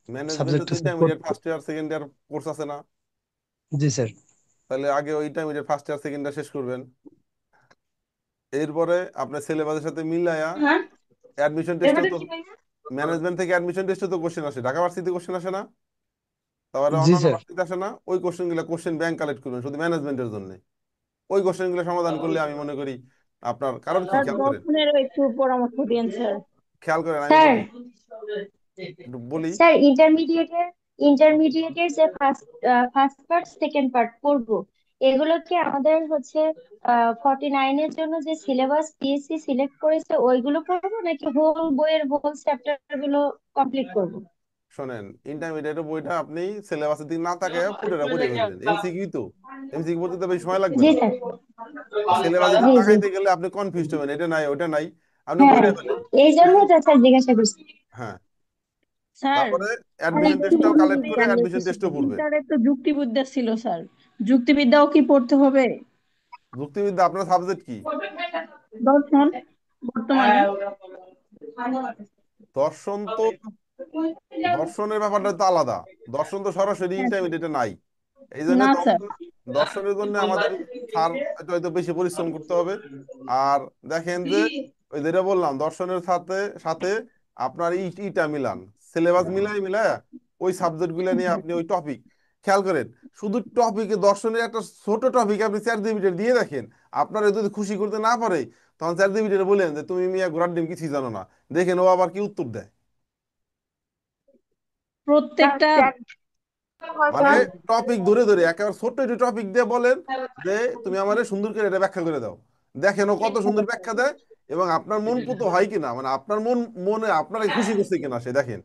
ম্যানেজমেন্টে তো সাবজেক্টটা স্যার ইন্টারমিডিয়েট পড়তে? First year second year course আছে না? জি স্যার। তাহলে আগে ওই intermediate first year second year শেষ করবেন। এরপরে আপনার সিলেবাসের সাথে মিলায়া অ্যাডমিশন টেস্টেও তো, ম্যানেজমেন্ট থেকে অ্যাডমিশন টেস্টে তো কোশ্চেন আসে, ঢাকা ভার্সিটি কোশ্চেন আসে না? তারপরে জি অন্যান্য স্যার। ভার্সিটি আসে না? ওই কোশ্চেন গুলো কোশ্চেন ব্যাংক কালেক্ট করবেন শুধু ম্যানেজমেন্টের জন্য। ওই কোশ্চেন গুলো সমাধান করলে আমি মনে করি আপনার, কারণ কি স্যার খেয়াল করেন, দর্শনেরও একটু পরামর্শ দিন স্যার। খেয়াল করেন আমি স্যার বলি, একটু বলি। স্যার ইন্টারমিডিয়েটের যে first first part second part পড়বো, এগুলো কি আমাদের হচ্ছে 49 এর জন্য যে সিলেবাস পিএসসি সিলেক্ট করেছে ওইগুলো পড়বো, নাকি হোল বইয়ের হোল চ্যাপ্টার গুলো কমপ্লিট করবো? শোনেন, ইন্টারমিডিয়েটের বইটা আপনি সিলেবাসের দিক না তাকায় পুরোটা পড়ে ফেলবেন, এমসিকিউ তো, এমসিকিউ পড়তে তো বেশি সময় লাগবে জি না। স্যার। সিলেবাসের দিক জি জি। তাকাইতে গেলে আপনি কনফিউজ হবেন, এটা নাই ওটা নাই, আপনি হ্যাঁ, পড়ে ফেলেন। এই জন্য শুধু, তো স্যার জিজ্ঞাসা করছি। হ্যাঁ, স্যার তারপরে আর অ্যাডমিশন একটু টেস্টটাও কালেক্ট করে মনোবিজ্ঞান নিয়ে অ্যাডমিশন কিছু টেস্টও বলুন। পড়বেন। ইন্টারে তো যুক্তিবিদ্যা ছিল স্যার, যুক্তিবিদ্যাও কি পড়তে হবে? যুক্তিবিদ্যা আপনার সাবজেক্ট কি? দর্শন বর্তমানে। দর্শন তো, দর্শনের ব্যাপারটা তো আলাদা, দর্শন তো সরাসরি হ্যাঁ স্যার। ইন্টারমিডিয়েটে নাই। এই জন্য না স্যার। দর্শন, দর্শনের জন্য আমাদের স্যার একটু হয়তো বেশি পরিশ্রম করতে হবে। আর দেখেন যে ওই যেটা বললাম, দর্শনের সাথে সাথে আপনার ইটা মিলান, সিলেবাস মিলাই মিলায় ওই সাবজেক্ট গুলো নিয়ে আপনি ওই টপিক, খেয়াল করেন, শুধু টপিকে দর্শনের একটা ছোট টপিক আপনি চ্যাট জিপিটি দিয়ে দেখেন, আপনার যদি খুশি করতে না পারে, তখন চ্যাট জিপিটি বলেন যে তুমি মিয়া ঘোড়ার ডিম কিছুই জানো না, দেখেন ও আবার কি উত্তর দেয়। স্যার প্রত্যেকটা চ্যাট মানে হয়তো টপিক ধরে ধরে একেবারে ছোট্ট একটু টপিক দিয়ে বলেন যে তুমি আমারে সুন্দর করে এটা ব্যাখ্যা করে দাও, দেখেন ও কত সুন্দর ব্যাখ্যা দেয়, এবং আপনার মন পুত হয় কিনা, মানে আপনার মনে আপনার খুশি করছে কিনা সে দেখেন।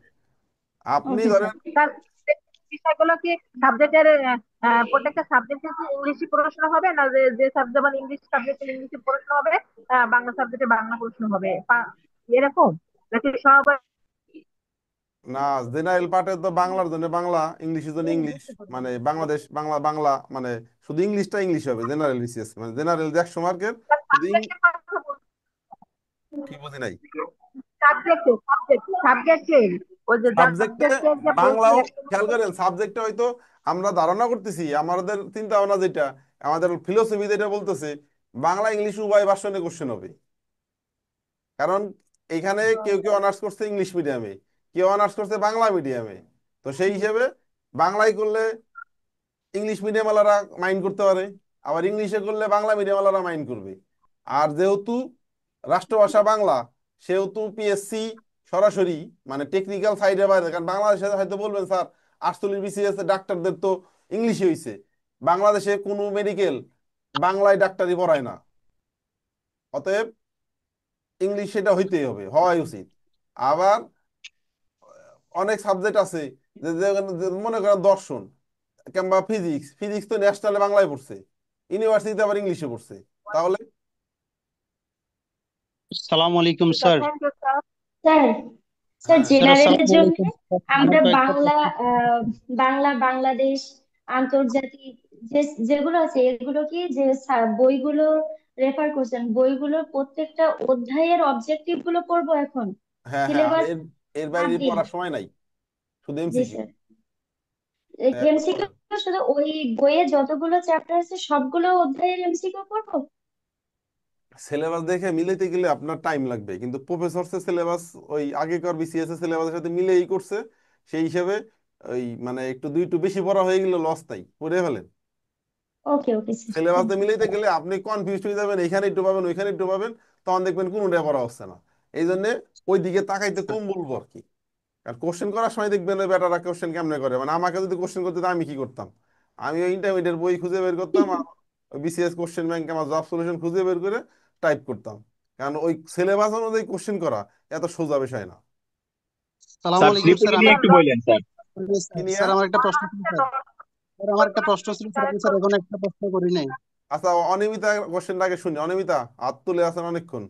আপনি ওকে ধরেন, স্যার। স্যার বিষয়গুলো কি সাবজেক্টের প্রত্যেকটা সাবজেক্টে কি ইংলিশে প্রশ্ন হবে, না যে যে সাবজেক্ট যেমন ইংলিশ সাবজেক্টে ইংলিশে প্রশ্ন হবে, বাংলা সাবজেক্টে বাংলা প্রশ্ন হবে, এরকম নাকি সবাই? না, জেনারেল পার্টে তো বাংলার জন্য বাংলা, ইংলিশের জন্য ইংলিশ, মানে বাংলাদেশ বাংলা বাংলা, মানে শুধু ইংলিশটা ইংলিশ হবে জেনারেল বিসিএস, মানে জেনারেল 100 মার্কের শুধু সাবজেক্টের কথা বলছি, কি বুঝি নাই। সাবজেক্টে ওই যে সাবজেক্টে সাবজেক্টের যে বইগুলো বাংলাও, একদম খেয়াল করেন সাবজেক্টে হয়তো আমরা ধারণা করতেছি, আমাদের চিন্তা ভাবনা যেটা, আমাদের ফিলোসফি যেটা বলতেছে, বাংলা ইংলিশ উভয় ভার্সনে কোশ্চেন হবে। কারণ এখানে কেউ কেউ অনার্স করছে ইংলিশ মিডিয়ামে, কেউ অনার্স করছে বাংলা মিডিয়ামে, তো সেই হিসেবে বাংলায় করলে ইংলিশ মিডিয়াম ওয়ালারা মাইন্ড করতে পারে, আবার ইংলিশে করলে বাংলা মিডিয়াম ওয়ালারা মাইন্ড করবে। আর যেহেতু রাষ্ট্রভাষা বাংলা, সেহেতু পিএসসি সরাসরি মানে টেকনিক্যাল সাইডে বাইরে, কারণ বাংলাদেশে হয়তো বলবেন স্যার 48 বিসিএস ডাক্তারদের তো ইংলিশে হয়েছে, বাংলাদেশে কোনো মেডিকেল বাংলায় ডাক্তারি পড়ায় না, অতএব ইংলিশ সেটা হইতেই হবে, হওয়াই উচিত। আবার অনেক সাবজেক্ট আছে যে যে মনে করেন দর্শন কিংবা ফিজিক্স, ফিজিক্স তো ন্যাশনালে বাংলায় পড়ছে, ইউনিভার্সিটিতে আবার ইংলিশে পড়ছে, তাহলে। সালাম আলাইকুম sir. Thank you sir. Sir sir হ্যাঁ, স্যার জেনারেলের আসসালামু জন্য আলাইকুম। আমার আমরা কয়েকটা বাংলা প্রশ্ন। বাংলাদেশ, আন্তর্জাতিক যে যেগুলো আছে এগুলো কি যে বইগুলো রেফার করছেন, বইগুলোর প্রত্যেকটা অধ্যায়ের অবজেক্টিভ গুলো পড়বো এখন, হ্যাঁ, হ্যাঁ, আর সিলেবাস এর এর বাদ বাইরে দিয়ে? পড়ার সময় নাই, শুধু জি এমসিকিউ। স্যার। এমসিকিউ শুধু ওই বইয়ে যতগুলো চ্যাপ্টার আছে সবগুলো অধ্যায়ের এমসিকিউ পড়বো? সিলেবাস দেখে মিলাইতে গেলে আপনার টাইম লাগবে, কিন্তু প্রফেসর সিলেবাস ওই আগেকার বিসিএস এর সিলেবাসের সাথে মিলেই করছে, সেই হিসেবে ওই মানে একটু দুই একটু বেশি পড়া হয়ে গেলে লস নাই, পড়ে ফেলেন। ওকে ওকে স্যার, থ্যাংক সিলেবাসে ইউ। মিলাইতে গেলে আপনি কনফিউজ হয়ে যাবেন, এখানে একটু পাবেন ওইখানে একটু পাবেন, তখন দেখবেন কোনোটাই পড়া হচ্ছে না। এই জন্য ওই দিকে তাকাইতে কম বলবো আর কি, আর কোশ্চেন করার সময় দেখবেন ওই বেটারা কোশ্চেন কেমনে করে, মানে আমাকে যদি কোশ্চেন করতে দিত আমি কি করতাম, আমি ওই ইন্টারমিডিয়েট বই খুঁজে বের করতাম আর বিসিএস কোশ্চেন ব্যাংক আমার জব সলিউশন খুঁজে বের করে টাইপ করতাম। কারণ ওই সিলেবাস অনুযায়ী কোশ্চেন করা এত সোজা বিষয় না। সালাম স্যার আলাইকুম স্যার। ট্রিপলি নিয়ে একটু বললেন স্যার। কি নিয়ে? স্যার আমার একটা প্রশ্ন ছিল স্যার। স্যার আমার একটা প্রশ্ন ছিল স্যার, আমি স্যার এখন একটা প্রশ্ন করি নাই। আচ্ছা, অনিমিতা কোশ্চেনটা আগে শুনি। অনিমিতা হাত তুলে আছেন অনেকক্ষণ।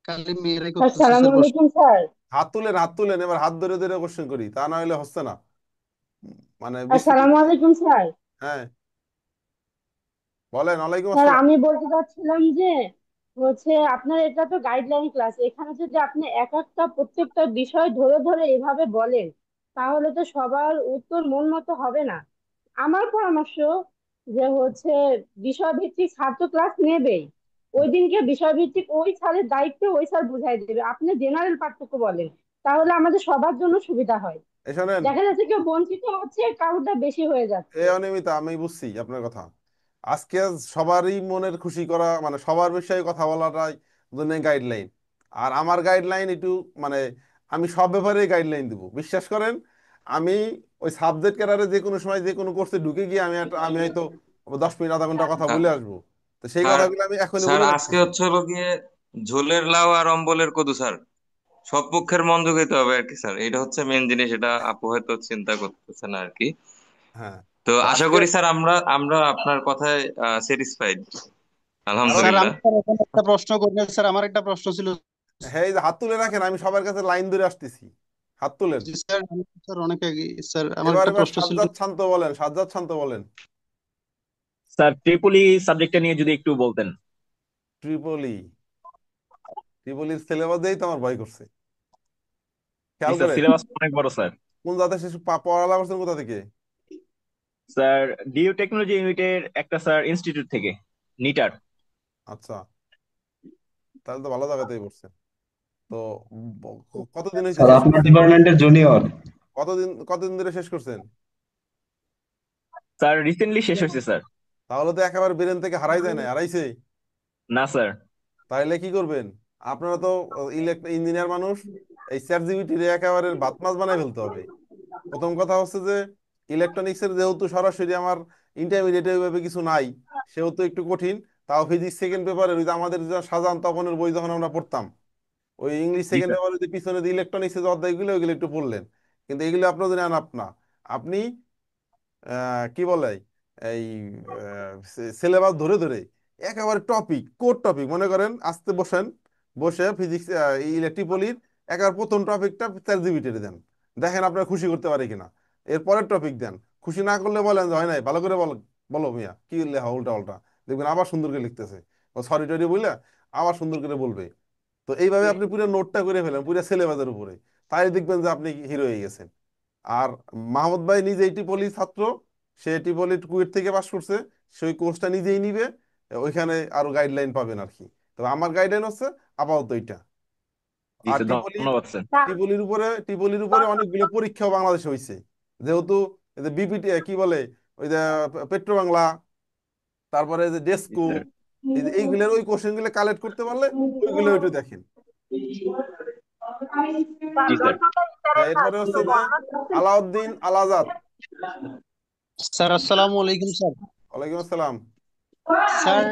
খালি মেয়েরাই করতেছে আসসালামু স্যার প্রশ্ন। আলাইকুম স্যার। হাত তুলেন, হাত তুলেন, এবার হাত ধরে ধরে কোশ্চেন করি, তা না হলে হচ্ছে না। মানে বৃষ্টি। আসসালামু আলাইকুম স্যার। হ্যাঁ বলেন। ওয়ালাইকুম স্যার আসসালাম। আমি বলতে চাচ্ছিলাম যে আপনার এটা তো গাইডলাইন ক্লাস, এখানে যদি আপনি এক একটা প্রত্যেকটা বিষয় ধরে ধরে এভাবে বলেন তাহলে তো সবার উত্তর মন মতো হবে না। আমার পরামর্শ যে বিষয়ভিত্তিক স্যার তো ক্লাস নেবেই, ওই দিনকে বিষয়ভিত্তিক ওই স্যারের দায়িত্ব ওই স্যার বুঝাই দেবে, আপনি জেনারেল পার্থক্য বলেন, তাহলে আমাদের সবার জন্য সুবিধা হয়। এই শোনেন, দেখা যাচ্ছে কেউ বঞ্চিত হচ্ছে, কারোরটা বেশি হয়ে যাচ্ছে। অনিয়মিতা আমি বুঝছি আপনার কথা। আজকে সবারই মনের খুশি করা, মানে সবার বিষয়ে কথা বলাটাই জন্য গাইডলাইন। আর আমার গাইডলাইন একটু মানে আমি সব ব্যাপারে গাইডলাইন দিব, বিশ্বাস করেন। আমি ওই সাবজেক্ট ক্যাডারে যে কোনো সময় যে কোনো কোর্সে ঢুকে গিয়ে আমি হয়তো 10 মিনিট আধা ঘন্টা কথা স্যার বলে আসবো। তো সেই স্যার কথাগুলো আমি এখনই স্যার, বলে আজকে রাখতেছি। হচ্ছে হলো গিয়ে ঝোলের লাউ আর অম্বলের কদু স্যার, সব পক্ষের মন জোগাইতে হবে আর কি স্যার, এটা হচ্ছে মেন জিনিস, এটা আপু হয়তো চিন্তা করতেছে না আর কি। হ্যাঁ, তো তো আশা আজকে করি স্যার আমরা আমরা আপনার কথায় স্যাটিসফাইড, কারণ স্যার আমি আলহামদুলিল্লাহ। স্যার এখন একটা প্রশ্ন করবো স্যার, আমার একটা প্রশ্ন ছিল। হ্যাঁ, এই যে হাত তুলে রাখেন, আমি সবার কাছে লাইন ধরে আসতেছি, হাত তুলেন। জি স্যার, আমি স্যার অনেক আগে। স্যার আমার এবার একটা এবার প্রশ্ন ছিল। সাজ্জাদ শান্ত বলেন, সাজ্জাদ শান্ত বলেন। স্যার ট্রিপলি সাবজেক্টটা নিয়ে যদি একটু বলতেন। ট্রিপলি, ট্রিপলির সিলেবাস দিয়েই তো আমার ভয় করছে। জি খেয়াল স্যার, করেন, সিলেবাস অনেক বড় স্যার। কোন জাতের শিশু পড়ালেখা করছেন কোথা থেকে? স্যার ডিউ টেকনোলজি ইউনিটের একটা স্যার ইনস্টিটিউট থেকে, নিটার। আচ্ছা, তাহলে তো ভালো জায়গাতেই পড়ছেন। তো কতদিন হয়েছে স্যার শেষ আপনার করছেন? ডিপার্টমেন্টের জুনিয়র। কতদিন ধরে শেষ করছেন? স্যার রিসেন্টলি শেষ হয়েছে স্যার। তাহলে তো একেবারে ব্রেন থেকে হারাই যায় না, হারাইছে। না স্যার। তাহলে কি করবেন? আপনারা তো ইঞ্জিনিয়ার মানুষ, এই চ্যাট জিপিটি একেবারে বাত মাছ বানাই ফেলতে হবে। প্রথম কথা হচ্ছে যে ইলেকট্রনিক্স এর যেহেতু সরাসরি আমার ইন্টারমিডিয়েট ওইভাবে কিছু নাই, সেহেতু একটু কঠিন। তাও ফিজিক্স সেকেন্ড পেপারে ওই যে আমাদের যে শাহজাহান তপনের বই যখন আমরা পড়তাম, ওই ইংলিশ জি সেকেন্ড স্যার। পেপারে যে পিছনে যে ইলেকট্রনিক্স এর অধ্যায়গুলো ওইগুলো একটু পড়লেন। কিন্তু এগুলো আপনার জন্য আনাপ না। আপনি কি বলে এই সিলেবাস ধরে ধরে একেবারে টপিক কোর টপিক মনে করেন, আসতে বসেন, বসে ফিজিক্স ইলেকট্রিক একেবারে প্রথম টপিকটা চ্যাট জিপিটি দেন, দেখেন আপনার খুশি করতে পারে কিনা। এর পরের টপিক দেন, খুশি না করলে বলেন যে হয় নাই, ভালো করে বলো, বলো মিয়া কি লেখা উল্টা উল্টা, দেখবেন আবার সুন্দর করে লিখতেছে, ও সরি টরি বললে আবার সুন্দর করে বলবে। তো এইভাবে আপনি পুরো নোটটা করে ফেলেন পুরো সিলেবাসের উপরে, তাই দেখবেন যে আপনি হিরো হয়ে গেছেন। আর মাহমুদ ভাই নিজেই টিপলি ছাত্র, সে টিপলি কুয়েট থেকে পাশ করছে, সেই কোর্সটা নিজেই নিবে, ওইখানে আরো গাইডলাইন পাবেন আর কি। তবে আমার গাইডলাইন হচ্ছে আপাতত এইটা। জি আর স্যার, ধন্যবাদ স্যার। টিপলির উপরে অনেকগুলো পরীক্ষাও বাংলাদেশে হয়েছে, যেহেতু এই যে বিপিটি কি বলে, ওই যে পেট্রো বাংলা, তারপরে যে জি ডেস্কো, স্যার। এই যে এইগুলোর ওই কোশ্চেন গুলো কালেক্ট করতে পারলে ওইগুলো একটু দেখেন। জি স্যার। হ্যাঁ, এরপরে হচ্ছে যে আলাউদ্দিন আল আজাদ। স্যার আসসালামু আলাইকুম স্যার। ওয়ালাইকুম আসসালাম। স্যার,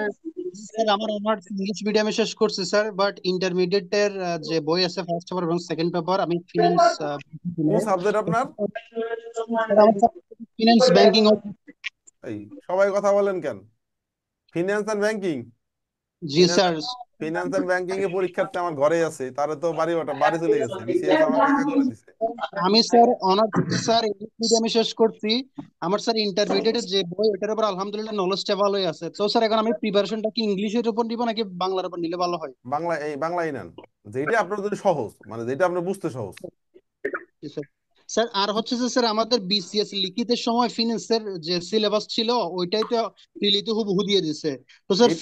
স্যার আমার অনার্স ইংলিশ মিডিয়ামে শেষ করছি স্যার, বাট ইন্টারমিডিয়েটের যে বই আছে ফার্স্ট পেপার এবং সেকেন্ড পেপার আমি ফিনান্স কোন সাবজেক্ট আপনার? Finance banking. এই সবাই কথা বলেন কেন? Finance and banking? জি স্যার। ফিনান্স এন্ড ব্যাংকিং এ পরীক্ষার্থী আমার ঘরে আছে, তারা তো বাড়ি চলে গেছে, বিসিএস আমাকে একা করে দিছে। আমি স্যার অনার্স স্যার ইংলিশ মিডিয়ামে শেষ করছি। আমার স্যার ইন্টারমিডিয়েটের যে বই ওটার উপর আলহামদুলিল্লাহ নলেজটা ভালোই আছে। তো স্যার এখন আমি প্রিপারেশনটা কি ইংলিশের উপর নিব নাকি বাংলার উপর নিলে ভালো হয়? বাংলায় নেন, যেটা আপনার জন্য সহজ, মানে যেটা আপনার বুঝতে সহজ। জি স্যার। স্যার আর হচ্ছে যে স্যার আমাদের বিসিএস লিখিতের সময় ফিনান্সের যে সিলেবাস ছিল ওইটাই তো প্রিলিতে হুবহু দিয়ে দিছে। তো স্যার এই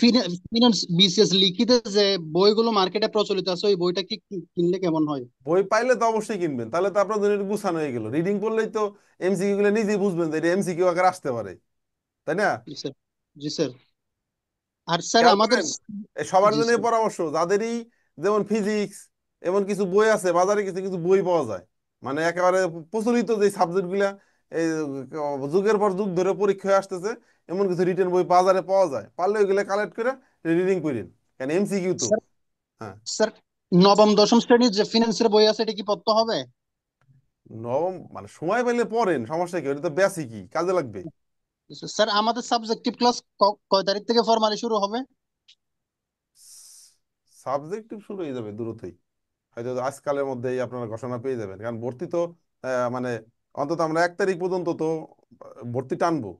ফিনান্স বিসিএস লিখিতে যে বইগুলো মার্কেটে প্রচলিত আছে ওই বইটা কি কিনলে কেমন হয়? বই পাইলে তো অবশ্যই কিনবেন, তাহলে তো আপনার জন্য একটু গুছানো হয়ে গেল। রিডিং করলেই তো এমসিকিউ গুলো নিজেই বুঝবেন যে এটা এমসিকিউ আকারে আসতে পারে, তাই না? জি স্যার। জি স্যার। আর স্যার খেয়াল আমাদের করেন, এই সবার জি জন্য স্যার। পরামর্শ, যাদেরই যেমন ফিজিক্স এমন কিছু বই আছে বাজারে, কিছু কিছু বই পাওয়া যায় মানে একেবারে প্রচলিত যে সাবজেক্ট গুলা এই যুগের পর যুগ ধরে পরীক্ষা হয়ে আসতেছে, এমন কিছু রিটেন বই বাজারে পাওয়া যায়, পারলে ওইগুলো কালেক্ট করে রিডিং করেন, কেন এমসিকিউ তো। স্যার হ্যাঁ, স্যার নবম দশম শ্রেণীর যে ফিনান্সের বই আছে এটা কি পড়তে হবে? নবম মানে সময় পেলে পড়েন, সমস্যা কি, ওটা তো বেসিকই কাজে লাগবে। স্যার আমাদের সাবজেক্টিভ ক্লাস কয় তারিখ থেকে ফরমালি শুরু হবে? সাবজেক্টিভ শুরু হয়ে যাবে দ্রুতই, হয়তো আজকালের মধ্যেই আপনারা ঘোষণা পেয়ে যাবেন, কারণ ভর্তি তো মানে অন্তত আমরা 1 তারিখ পর্যন্ত তো ভর্তি টানবো। জি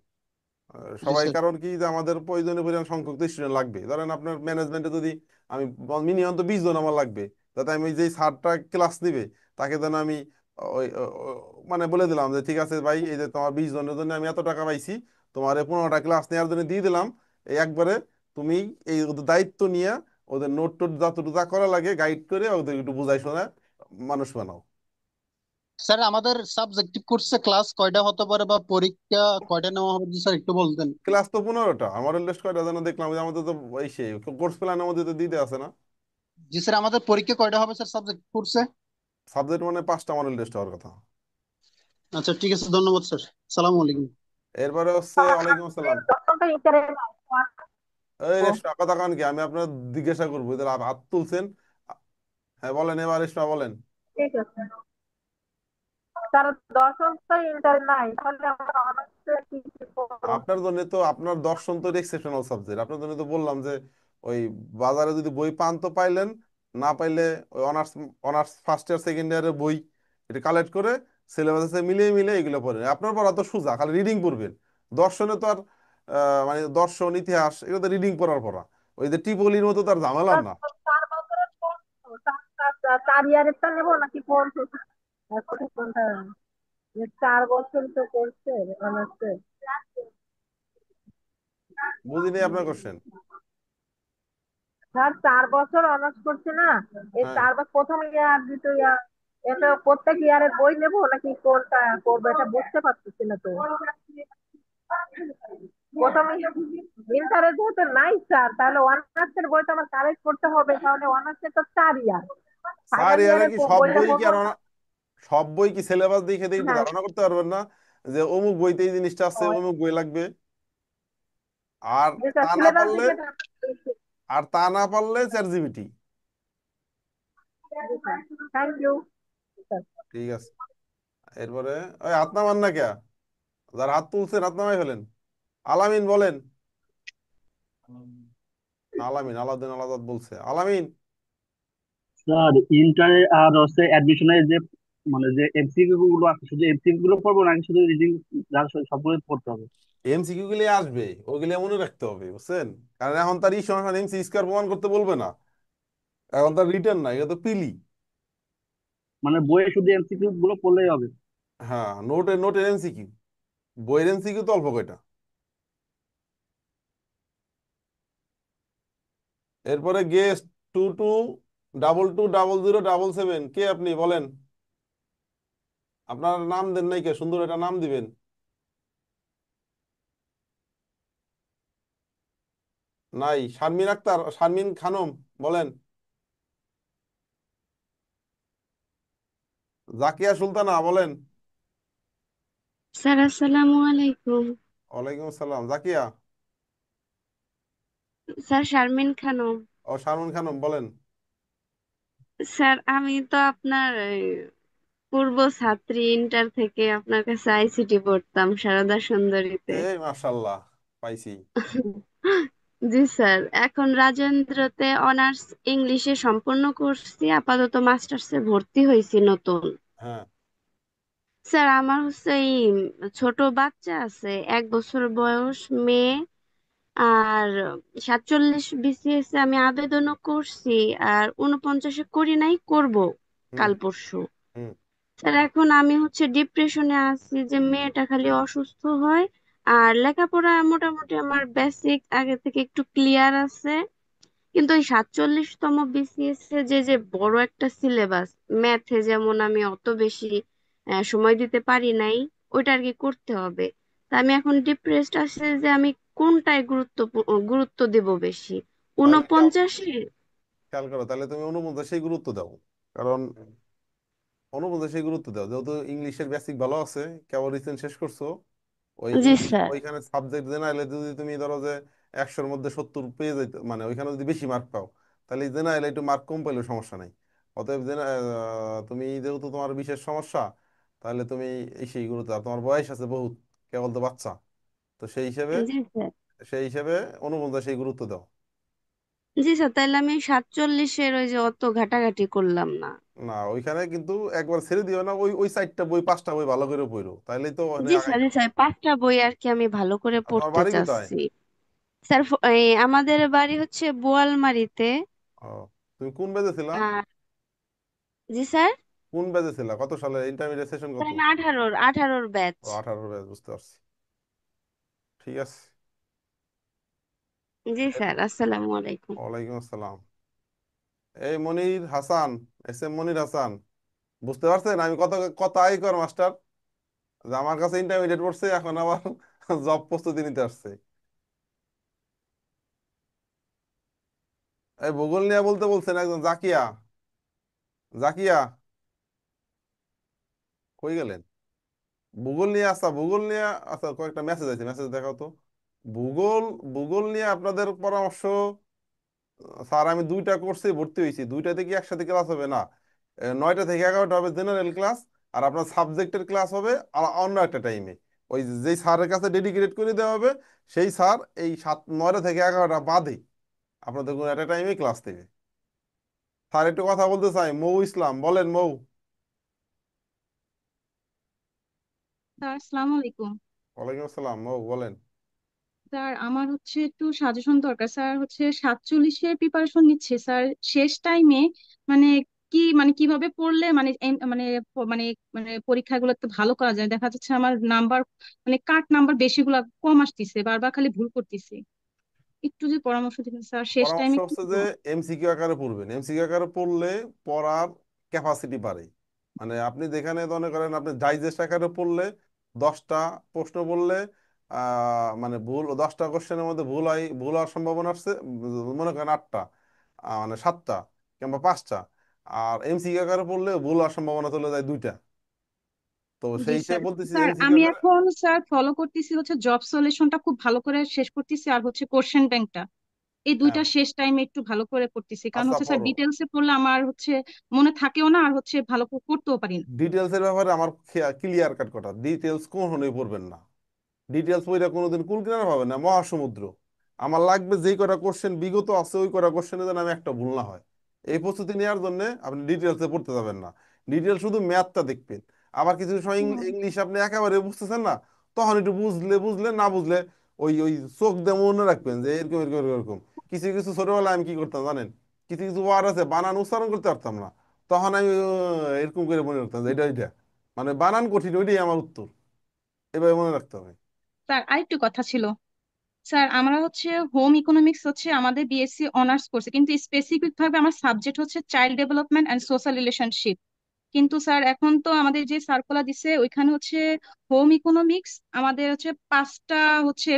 সবাই, স্যার। কারণ কি যে আমাদের প্রয়োজনীয় পরিমাণ সংখ্যক তো স্টুডেন্ট লাগবে, ধরেন আপনার ম্যানেজমেন্টে যদি আমি মিনিমাম তো 20 জন আমার লাগবে, যাতে আমি যেই স্যারটা ক্লাস নিবে তাকে যেন আমি ওই মানে বলে দিলাম যে ঠিক আছে ভাই, এই যে তোমার 20 জনের জন্য আমি এত টাকা পাইছি, তোমার 15টা ক্লাস নেওয়ার জন্য দিয়ে দিলাম, এই একবারে তুমি এই ওদের দায়িত্ব নিয়ে ওদের নোট টোট যতটুকু যা করা লাগে গাইড করে ওদের একটু বুঝাই শোনায় মানুষ বানাও। স্যার আমাদের সাবজেক্টিভ কোর্সে ক্লাস কয়টা হতে পারে বা পরীক্ষা কয়টা নেওয়া হবে যদি স্যার একটু বলতেন। ক্লাস তো 15টা, আমার লিস্ট কয়টা যেন দেখলাম, যে আমাদের তো এই সেই কোর্স প্ল্যানের মধ্যে তো দিতে আছে না। জি স্যার আমাদের পরীক্ষা কয়টা হবে স্যার সাবজেক্ট কোর্সে? সাবজেক্ট মানে 5টা আমার লিস্ট হওয়ার কথা। আচ্ছা ঠিক আছে, ধন্যবাদ স্যার। সালাম আলাইকুম। এরপরে হচ্ছে ওয়ালাইকুম আসসালাম। দশমটা ইন্টারে নাই। এই রেশমা কথা কান কি, আমি আপনার জিজ্ঞাসা করবো, এদের হাত তুলছেন। হ্যাঁ বলেন, এবার রেশমা বলেন। ঠিক আছে, তার দশমটা ইন্টার নাই, তাহলে আমরা অনার্সে কি কি করবো? আপনার জন্য তো, আপনার দর্শন তো এক্সেপশনাল সাবজেক্ট, আপনার জন্য তো বললাম যে ওই বাজারে যদি বই পান তো পাইলেন, না পাইলে ওই honours honours first year second ইয়ারের বই এটা কালেক্ট করে সিলেবাসে মিলিয়ে মিলিয়ে এগুলো পড়েন। আপনার পড়া তো সোজা, খালি রিডিং পড়বেন। দর্শনে তো আর মানে দর্শন ইতিহাস এগুলো তো রিডিং পড়ার পড়া, ওই যে টিপলির মতো তার ঝামেলা না। 4 বছরের কোর্স তো, 4 ইয়ারেরটা নেবো নাকি কোর্স? কোনটা? 4 বছর তো করছে অনার্সে। বুঝিনি আপনার কোশ্চেন। স্যার 4 বছর অনার্স করছে না, এই হ্যাঁ, 4 বছর প্রথম ইয়ার দ্বিতীয় ইয়ার, এটা প্রত্যেক ইয়ারের বই নেবো নাকি কোনটা করবো এটা বুঝতে পারতেছি না তো। প্রথম ইন্টারে যেহেতু নাই স্যার, তাহলে অনার্সের বই তো আমার কালেক্ট করতে হবে, তাহলে অনার্সের তো 4 ইয়ার, স্যার ফাইনাল ইয়ারে ইয়ারের কি সব বইটা বই কি পড়বো আর না? সব বই কি সিলেবাস দেখে দেখে হ্যাঁ, ধারণা করতে পারবেন না যে অমুক বইতে এই জিনিসটা আছে, অমুক বই লাগবে? আর যেটা তা না সিলেবাস পারলে, দেখে। আর তা না পারলে চ্যাট জিপিটি। Thank you. ঠিক আছে, এরপরে ওই হাত নামান না কে, যার হাত তুলছেন হাত নামাই ফেলেন। আলামিন বলেন। আলামিন, আলাউদ্দিন আলাদাত বলছে। আলামিন। স্যার ইন্টারে আর হচ্ছে অ্যাডমিশনের যে মানে যে এমসিকিউ গুলো আছে, শুধু এমসিকিউ গুলো পড়বো নাকি শুধু রিডিং সবগুলো পড়তে হবে? এমসিকিউ গুলি আসবে, ওগুলি মনে রাখতে হবে, বুঝছেন? কারণ এখন তার এই সময় এমসি স্কোয়ার প্রমাণ করতে বলবে না, এখন তার রিটার্ন না, এটা তো পিলি। মানে বইয়ে শুধু এমসিকিউ গুলো পড়লেই হবে? হ্যাঁ, নোটের নোটের এমসিকিউ, বইয়ের এমসিকিউ তো অল্প কয়টা। এরপরে গেস্ট 22220077, কে আপনি বলেন? আপনার নাম দেন নাই কে, সুন্দর একটা নাম দিবেন। নাই। শারমিন আক্তার, শারমিন খানম বলেন। জাকিয়া সুলতানা বলেন। স্যার আসসালামু আলাইকুম। ওয়ালাইকুম আসসালাম। জাকিয়া। স্যার শারমিন খানম। ও শারমিন খানম বলেন। স্যার আমি তো আপনার পূর্ব ছাত্রী, ইন্টার থেকে আপনার কাছে আইসিটি পড়তাম সারদা সুন্দরীতে। এই মাশাল্লাহ, পাইছি। জি স্যার, এখন রাজেন্দ্রতে অনার্স ইংলিশে সম্পূর্ণ করছি, আপাতত মাস্টার্সে ভর্তি হয়েছি নতুন। হ্যাঁ, স্যার আমার হচ্ছে এই ছোট বাচ্চা আছে, 1 বছর বয়স, মেয়ে। আর 47 বিসিএস এ আমি আবেদনও করছি, আর 49-এ করি নাই, করব হুম কাল পরশু। হুম। স্যার এখন আমি হচ্ছে ডিপ্রেশনে আছি যে মেয়েটা খালি অসুস্থ হয়, আর লেখাপড়া মোটামুটি আমার বেসিক আগে থেকে একটু ক্লিয়ার আছে, কিন্তু ওই 47তম বিসিএস এ যে যে বড় একটা সিলেবাস, ম্যাথে যেমন আমি অত বেশি সময় দিতে পারি নাই, ওইটা আর কি করতে হবে। তা আমি এখন ডিপ্রেসড আছে যে আমি কোনটায় গুরুত্ব দেব বেশি, তাহলে খেয়াল 49-এ? খেয়াল করো, তাহলে তুমি 49 সেই গুরুত্ব দাও, কারণ অনুপদেশে গুরুত্ব দাও, যেহেতু ইংলিশের বেসিক ভালো আছে, কেবল রিসেন্ট শেষ করছো, ওই জি স্যার। ওইখানে সাবজেক্ট জেনারেলে যদি তুমি ধরো যে 100-র মধ্যে 70 পেয়ে যাইতে, মানে ওইখানে যদি বেশি মার্ক পাও, তাহলে জেনারেলে একটু মার্ক কম পাইলেও সমস্যা নাই। অতএব তুমি যেহেতু তোমার বিশেষ সমস্যা, তাহলে তুমি এই সেই গুরুত্ব দাও। তোমার বয়স আছে বহুত, কেবল তো বাচ্চা, তো জি স্যার। সেই হিসেবে অনুপদেশে সেই গুরুত্ব দাও। জি স্যার, তাহলে আমি 47-এর ওই যে অত ঘাটাঘাটি করলাম না। না, ওইখানে কিন্তু একবার ছেড়ে দিও না, ওই ওই 4টা বই 5টা বই ভালো করে পড়ো, তাইলেই তো জি স্যার, আগাইতে জি হবে। স্যার, 5টা বই আর কি আমি ভালো করে আর তোমার পড়তে বাড়ি কোথায়? চাচ্ছি। স্যার, আমাদের বাড়ি হচ্ছে বোয়ালমারিতে। ও, তুমি কোন বেজে ছিলা? আর জি স্যার। কোন ব্যাচে ছিলা? কত সালে ইন্টারমিডিয়েট সেশন স্যার কত? আমি 18-র ব্যাচ। ও, 18 ব্যাচ, বুঝতে পারছি। ঠিক আছে। জি এর- স্যার, আসসালামু আলাইকুম। ওয়ালাইকুম আসসালাম। এই মনির হাসান, এস এম মনির হাসান, বুঝতে পারছেন আমি কত কত আইকর মাস্টার, যে আমার কাছে ইন্টারমিডিয়েট পড়ছে, এখন আবার জব প্রস্তুতি নিতে আসছে। এই ভূগোল নিয়ে বলতে বলছেন একজন জাকিয়া। জাকিয়া, কই গেলেন? ভূগোল নিয়ে, আচ্ছা ভূগোল নিয়ে, আচ্ছা কয়েকটা মেসেজ আছে, মেসেজ দেখাও তো। ভূগোল, ভূগোল নিয়ে আপনাদের পরামর্শ। স্যার আমি 2টা কোর্সে ভর্তি হয়েছি, 2টাতে কি একসাথে ক্লাস হবে না? 9টা থেকে 11টা হবে জেনারেল ক্লাস, আর আপনার সাবজেক্টের ক্লাস হবে অন্য একটা টাইমে। ওই যেই স্যারের কাছে ডেডিকেটেড করে দেওয়া হবে, সেই স্যার এই 9টা থেকে 11টা বাদে আপনাদের কোনো একটা টাইমে ক্লাস দেবে। স্যার একটু কথা বলতে চাই, মৌ ইসলাম, বলেন মৌ। স্যার আসসালামু আলাইকুম। ওয়ালাইকুম আসসালাম, মৌ বলেন। স্যার আমার হচ্ছে একটু সাজেশন দরকার। স্যার হচ্ছে 47-এর প্রিপারেশন নিচ্ছে স্যার, শেষ টাইমে মানে মানে কিভাবে পড়লে মানে মানে মানে পরীক্ষাগুলো একটু ভালো করা যায়। দেখা যাচ্ছে আমার নাম্বার মানে কাট নাম্বার বেশিগুলা কম আসতেছে, বারবার খালি ভুল করতেছি। একটু যে পরামর্শ দিবেন স্যার, শেষ পরামর্শ টাইমে কি হচ্ছে যে করবো? এমসিকিউ আকারে পড়বেন, এমসিকিউ আকারে পড়লে পড়ার ক্যাপাসিটি বাড়ে। মানে আপনি যেখানে মনে করেন আপনি ডাইজেস্ট আকারে পড়লে 10টা প্রশ্ন পড়লে মানে ভুল 10টা কোশ্চেনের মধ্যে ভুল হওয়ার সম্ভাবনা আছে, মনে করেন 8টা, মানে 7টা কিংবা 5টা। আর এমসিকিউ আকারে পড়লে ভুল হওয়ার সম্ভাবনা চলে যায় 2টা। তো জি সেই স্যার। হিসেবে বলতেছি যে স্যার এমসিকিউ আমি আকারে। এখন স্যার ফলো করতেছি হচ্ছে জব সলিউশনটা খুব ভালো করে শেষ করতেছি, আর হচ্ছে কোশ্চেন ব্যাংকটা, এই হ্যাঁ, দুইটা শেষ টাইমে একটু ভালো করে করতেছি। কারণ আচ্ছা হচ্ছে স্যার পড়ো। ডিটেলসে পড়লে আমার হচ্ছে মনে থাকেও না, আর হচ্ছে ভালো করে পড়তেও পারি না। ডিটেলস এর ব্যাপারে আমার ক্লিয়ার কাট কথা, ডিটেলস কখনোই পড়বেন না। ডিটেলস বইটা কোনোদিন কুল কিনারা পাবে না, মহাসমুদ্র। আমার লাগবে যেই কটা কোশ্চেন বিগত আছে, ওই কটা কোশ্চেনে যেন আমি একটা ভুল না হয়। এই প্রস্তুতি নেওয়ার জন্য আপনি ডিটেলসে পড়তে যাবেন না। ডিটেলস শুধু ম্যাথটা দেখবেন। আবার কিছু সময় হুম। ইংলিশ আপনি একেবারে বুঝতেছেন না, তখন একটু বুঝলে বুঝলে, না বুঝলে ওই ওই চোখ দিয়ে মনে রাখবেন যে এরকম এরকম এরকম এরকম। কিছু কিছু ছোটবেলায় আমি কি করতাম জানেন? কিছু কিছু ওয়ার্ড আছে বানান উচ্চারণ করতে পারতাম না, তখন আমি এরকম করে মনে রাখতাম যে এটা এটা, মানে বানান কঠিন, ওইটাই আমার উত্তর। এভাবে মনে রাখতে হবে। স্যার আরেকটু কথা ছিল। স্যার আমরা হচ্ছে হোম ইকোনমিক্স হচ্ছে আমাদের বিএসসি অনার্স করছে, কিন্তু স্পেসিফিক ভাবে আমার সাবজেক্ট হচ্ছে child development and social relationship. কিন্তু স্যার এখন তো আমাদের যে সার্কুলার দিছে ওইখানে হচ্ছে হোম ইকোনমিক্স আমাদের হচ্ছে 5টা হচ্ছে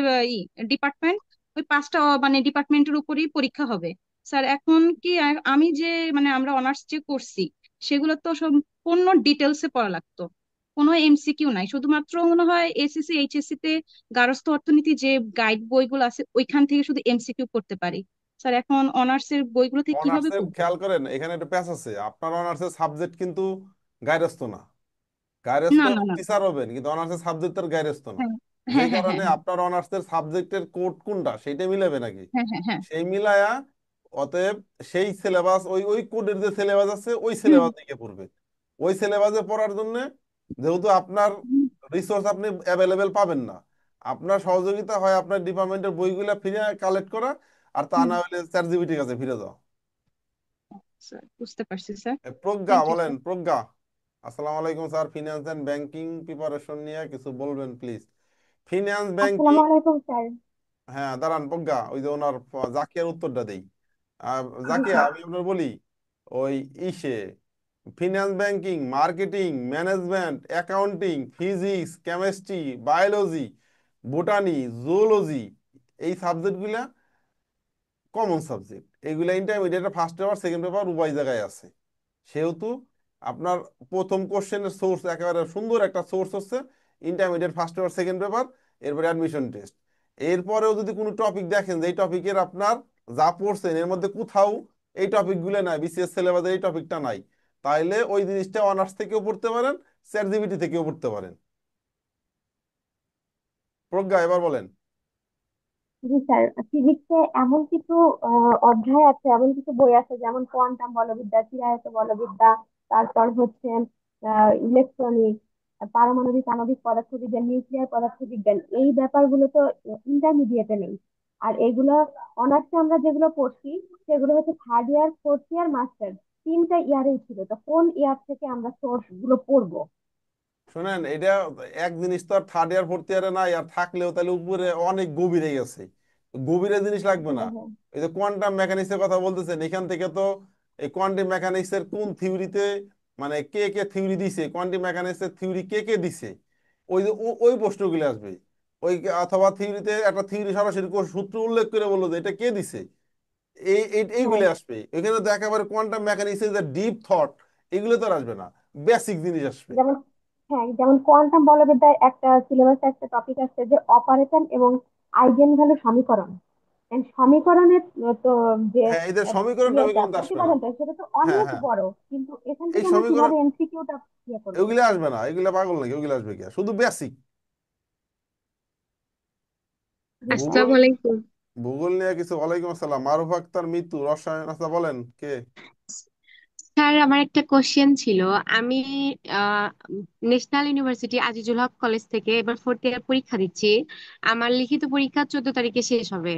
ডিপার্টমেন্ট, ওই 5টা মানে ডিপার্টমেন্টের উপরই পরীক্ষা হবে। স্যার এখন কি আমি যে মানে আমরা অনার্স যে করছি সেগুলো তো সম্পূর্ণ ডিটেলসে পড়া লাগতো, কোনো এমসিকিউ নাই। শুধুমাত্র মনে হয় এসএসসি এইচএসসি তে গার্হস্থ্য অর্থনীতি যে গাইড বইগুলো আছে ওইখান থেকে শুধু এমসিকিউ করতে পারি। স্যার এখন অনার্সের বইগুলোতে কিভাবে অনার্সের পড়বো? খেয়াল করেন, এখানে একটা প্যাচ আছে, আপনার অনার্সের সাবজেক্ট কিন্তু গার্হস্থ্য না। না গার্হস্থ্য না না। টিচার হবেন, কিন্তু অনার্সের সাবজেক্ট তার গার্হস্থ্য না। হ্যাঁ যেই হ্যাঁ হ্যাঁ হ্যাঁ কারণে হ্যাঁ আপনার অনার্সের সাবজেক্টের কোড কোনটা সেইটা মিলাবে নাকি, হ্যাঁ হ্যাঁ হ্যাঁ। সেই মিলায়া, অতএব সেই সিলেবাস, ওই ওই কোডের যে সিলেবাস আছে ওই হুম সিলেবাস দিকে পড়বে। ওই সিলেবাসে পড়ার জন্য, যেহেতু আপনার হুম রিসোর্স আপনি অ্যাভেলেবেল পাবেন না, আপনার সহযোগিতা হয় আপনার ডিপার্টমেন্টের বইগুলা ফিরে কালেক্ট করা, আর তা হুম। না হলে চ্যাট জিপিটির কাছে ফিরে যাওয়া। স্যার বুঝতে পারছি স্যার। প্রজ্ঞা, থ্যাংক ইউ বলেন স্যার। প্রজ্ঞা। আসসালামু আলাইকুম sir, finance and banking preparation নিয়ে কিছু বলবেন প্লিজ। Finance banking. আসসালামু আলাইকুম স্যার। হ্যাঁ দাঁড়ান প্রজ্ঞা, ওই যে ওনার জাকিয়ার উত্তরটা দেই। জি জাকিয়া স্যার। আমি আপনার বলি, ওই ইসে finance banking, marketing, management, accounting, physics, chemistry, biology, botany, zoology, এই সাবজেক্টগুলা কমন সাবজেক্ট। এগুলা intermediate first paper second paper উভয় জায়গায় আছে। সেহেতু আপনার প্রথম কোশ্চেনের সোর্স একেবারে সুন্দর একটা সোর্স হচ্ছে intermediate first paper second paper, এরপরে অ্যাডমিশন টেস্ট। এরপরেও যদি কোনো টপিক দেখেন যে এই টপিকের আপনার যা পড়ছেন এর মধ্যে কোথাও এই টপিকগুলো নাই, বিসিএস সিলেবাসে এই টপিকটা নাই, তাইলে ওই জিনিসটা অনার্স থেকেও পড়তে পারেন, চ্যাট জিপিটি থেকেও পড়তে পারেন। প্রজ্ঞা এবার বলেন। জি স্যার, ফিজিক্সে এমন কিছু অধ্যায় আছে, এমন কিছু বই আছে যেমন কোয়ান্টাম বলবিদ্যা, চিরায়ত বলবিদ্যা, তারপর হচ্ছে ইলেকট্রনিক, পারমাণবিক আণবিক পদার্থবিজ্ঞান, নিউক্লিয়ার পদার্থবিজ্ঞান, এই ব্যাপারগুলো তো ইন্টারমিডিয়েটে নেই। আর এগুলো অনার্সে আমরা যেগুলো পড়ছি সেগুলো হচ্ছে third year, fourth year, master, তিনটা ইয়ারেই ছিল। তো কোন ইয়ার থেকে আমরা সোর্স গুলো পড়বো? শোনেন, এটা এক জিনিস তো আর থার্ড ইয়ার ফোর্থ ইয়ারে নাই, আর থাকলেও তাহলে উপরে অনেক গভীরে গেছে, গভীরে জিনিস লাগবে না। হ্যাঁ, হ্যাঁ। এই যে কোয়ান্টাম মেকানিক্স এর কথা বলতেছেন, এখান থেকে তো এই কোয়ান্টাম মেকানিক্স এর কোন থিওরিতে, মানে কে কে থিওরি দিছে, কোয়ান্টাম মেকানিক্স এর থিওরি কে কে দিছে, ওই যে ওই প্রশ্নগুলো আসবে। ওই অথবা থিওরিতে একটা থিওরি সরাসরি সূত্র উল্লেখ করে বললো যে এটা কে দিছে, এইগুলো হ্যাঁ, আসবে। এখানে তো একেবারে কোয়ান্টাম মেকানিক্স এর যে ডিপ থট, এগুলো তো আর আসবে না, বেসিক জিনিস আসবে। যেমন হ্যাঁ, যেমন কোয়ান্টাম বলবিদ্যায় একটা সিলেবাসে একটা টপিক আছে যে অপারেটর এবং আইগেন ভ্যালু সমীকরণ। And সমীকরণের তো যে হ্যাঁ, এদের সমীকরণ টমিকরণ কিন্তু আসবে না। প্রতিপাদনটা সেটা তো হ্যাঁ, অনেক হ্যাঁ, বড়, কিন্তু এখান এই থেকে আমরা সমীকরণ কিভাবে এমসিকিউটা ইয়ে করবো? এগুলো আসবে না, এগুলো পাগল নাকি, ওগুলো আসবে কি আর? শুধু বেসিক। ভূগোল, আসসালামু আলাইকুম। ভূগোল নিয়ে কিছু। ওয়ালাইকুম আসসালাম। মারুফ আক্তার মিতু, রসায়ন। আচ্ছা বলেন কে। স্যার আমার একটা কোশ্চেন ছিল। আমি ন্যাশনাল ইউনিভার্সিটি আজিজুল হক কলেজ থেকে এবার ফোর্থ ইয়ার পরীক্ষা দিচ্ছি। আমার লিখিত পরীক্ষা 14 তারিখে শেষ হবে।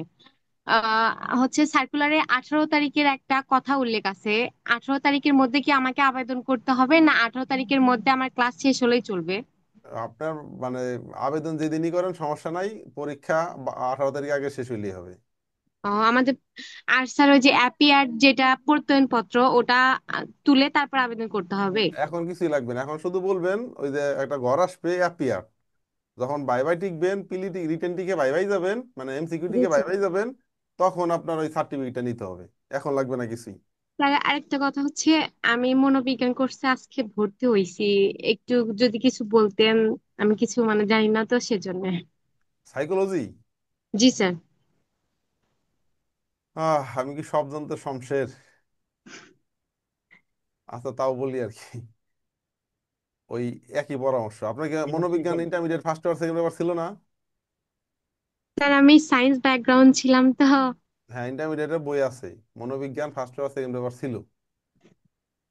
আহ হচ্ছে সার্কুলারে 18 তারিখের একটা কথা উল্লেখ আছে। 18 তারিখের মধ্যে কি আমাকে আবেদন করতে হবে, না 18 তারিখের মধ্যে আমার ক্লাস শেষ হলেই চলবে? আপনার মানে আবেদন যেদিনই করেন সমস্যা নাই, পরীক্ষা 18 তারিখ আগে শেষ হইলেই হবে। আমাদের আর স্যার ওই যে অ্যাপিয়ার যেটা প্রত্যয়ন পত্র ওটা তুলে তারপর আবেদন করতে হবে? এখন কিছুই লাগবে না, এখন শুধু বলবেন ওই যে একটা ঘর আসবে অ্যাপিয়ার, যখন বাই বাই টিকবেন, পিলি রিটেন টিকে বাই বাই যাবেন, মানে এমসিকিউ জি টিকে বাই স্যার। বাই যাবেন, তখন আপনার ওই সার্টিফিকেটটা নিতে হবে। এখন লাগবে না কিছুই। স্যার আরেকটা কথা হচ্ছে, আমি মনোবিজ্ঞান কোর্সে আজকে ভর্তি হয়েছি। একটু যদি কিছু বলতেন, আমি কিছু মানে জানি না তো সেজন্য। সাইকোলজি। জি স্যার। আমি কি সব জানতে শমশের? আচ্ছা তাও বলি আর কি, ওই একই পরামর্শ। আপনাকে মনোবিজ্ঞান intermediate first year second paper ছিল না? স্যার আমি সায়েন্স ব্যাকগ্রাউন্ড ছিলাম তো। হ্যাঁ, ইন্টারমিডিয়েটের বই আছে, মনোবিজ্ঞান ফার্স্ট পেপার সেকেন্ড পেপার ছিল।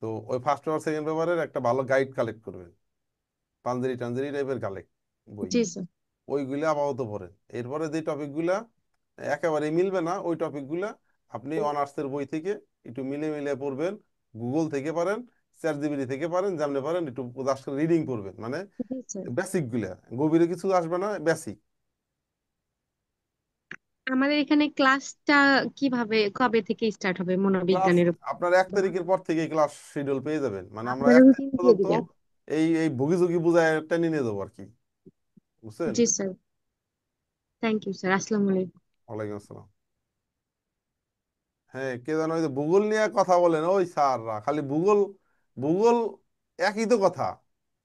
তো ওই ফার্স্ট পেপার সেকেন্ড পেপারের একটা ভালো গাইড কালেক্ট করবেন, পাঞ্জেরি টাঞ্জেরি টাইপের কালেক্ট বই, জি স্যার। ওইগুলো আপাতত পড়েন। এরপরে যে টপিকগুলা একেবারে মিলবে না, ওই টপিকগুলা আপনি অনার্সের বই থেকে একটু মিলে মিলে পড়বেন, গুগল থেকে পারেন, চ্যাট জিপিটি থেকে পারেন, যেমনি পারেন একটু জাস্ট রিডিং করবেন, মানে জি স্যার। বেসিক গুলা, গভীরে কিছু আসবে না, বেসিক। আমাদের এখানে ক্লাসটা কিভাবে কবে থেকে স্টার্ট হবে ক্লাস মনোবিজ্ঞানের উপর? আপনার 1 তারিখের পর থেকে ক্লাস শিডিউল পেয়ে যাবেন, মানে আমরা আপনারা 1 তারিখ রুটিন দিয়ে পর্যন্ত দিবেন? এই এই ভুগি ঝুঁকি বুঝায় টেনে নিয়ে যাবো আর কি, বুঝছেন? জি স্যার। Thank you sir. আসসালামু আলাইকুম। ওয়ালাইকুম আসসালাম। হ্যাঁ, কে যেন ওই যে ভূগোল নিয়ে কথা বলেন, ওই স্যাররা খালি ভূগোল ভূগোল, একই তো কথা,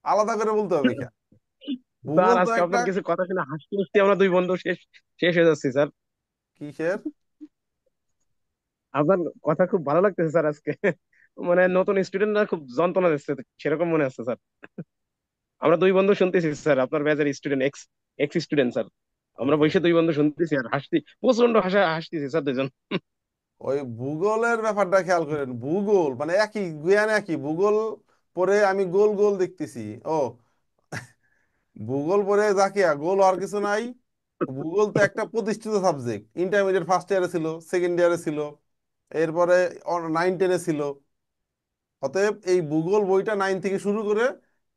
আলাদা করে বলতে হবে কি? স্যার ভূগোল তো আজকে একটা আপনার কিছু কথা শুনে হাসতে হাসতে আমরা দুই বন্ধু শেষ শেষ হয়ে যাচ্ছি স্যার। কিসের? আপনার কথা খুব ভালো লাগতেছে স্যার আজকে। মানে নতুন স্টুডেন্টরা খুব যন্ত্রণা দিচ্ছে, সেরকম মনে হচ্ছে স্যার। আমরা দুই বন্ধু শুনতেছি স্যার, আপনার ব্যাচের student, x ex student sir. আমরা ওকে। বসে দুই বন্ধু শুনতেছি আর হাসছি, প্রচন্ড হাসতেছি স্যার দুজন। ওই ভূগোলের ব্যাপারটা খেয়াল করেন, ভূগোল মানে একই জ্ঞান, একই ভূগোল পরে আমি গোল গোল দেখতেছি। ও, ভূগোল পরে জাকিয়া গোল আর কিছু নাই। ভূগোল তো একটা প্রতিষ্ঠিত সাবজেক্ট, ইন্টারমিডিয়েট ফার্স্ট ইয়ারে ছিল, সেকেন্ড ইয়ারে ছিল, এরপরে 9 10-এ ছিল। অতএব এই ভূগোল বইটা 9 থেকে শুরু করে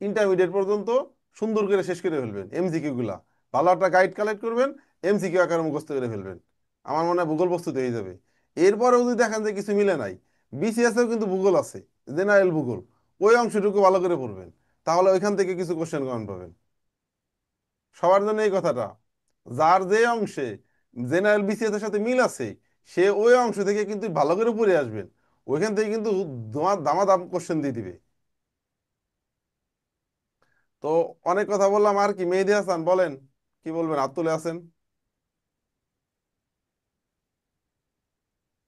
ইন্টারমিডিয়েট পর্যন্ত সুন্দর করে শেষ করে ফেলবেন, এমসিকিউ গুলা ভালো একটা গাইড কালেক্ট করবেন, এমসিকিউ আকারে মুখস্থ করে ফেলবেন, আমার মনে হয় ভূগোল প্রস্তুত হয়ে যাবে। এরপরেও যদি দেখেন যে কিছু মিলে নাই, বিসিএস এও কিন্তু ভূগোল আছে, জেনারেল ভূগোল, ওই অংশটুকু ভালো করে পড়বেন, তাহলে ওইখান থেকে কিছু কোশ্চেন কমন পাবেন। সবার জন্য এই কথাটা, যার যে অংশে জেনারেল বিসিএস এর সাথে মিল আছে, সে ওই অংশ থেকে কিন্তু ভালো করে পড়ে আসবেন, ওইখান থেকে কিন্তু দামাদাম কোশ্চেন দিয়ে দিবে। তো অনেক কথা বললাম, আর কি মেহেদী হাসান বলেন, কি বলবেন? হাত তুলে আছেন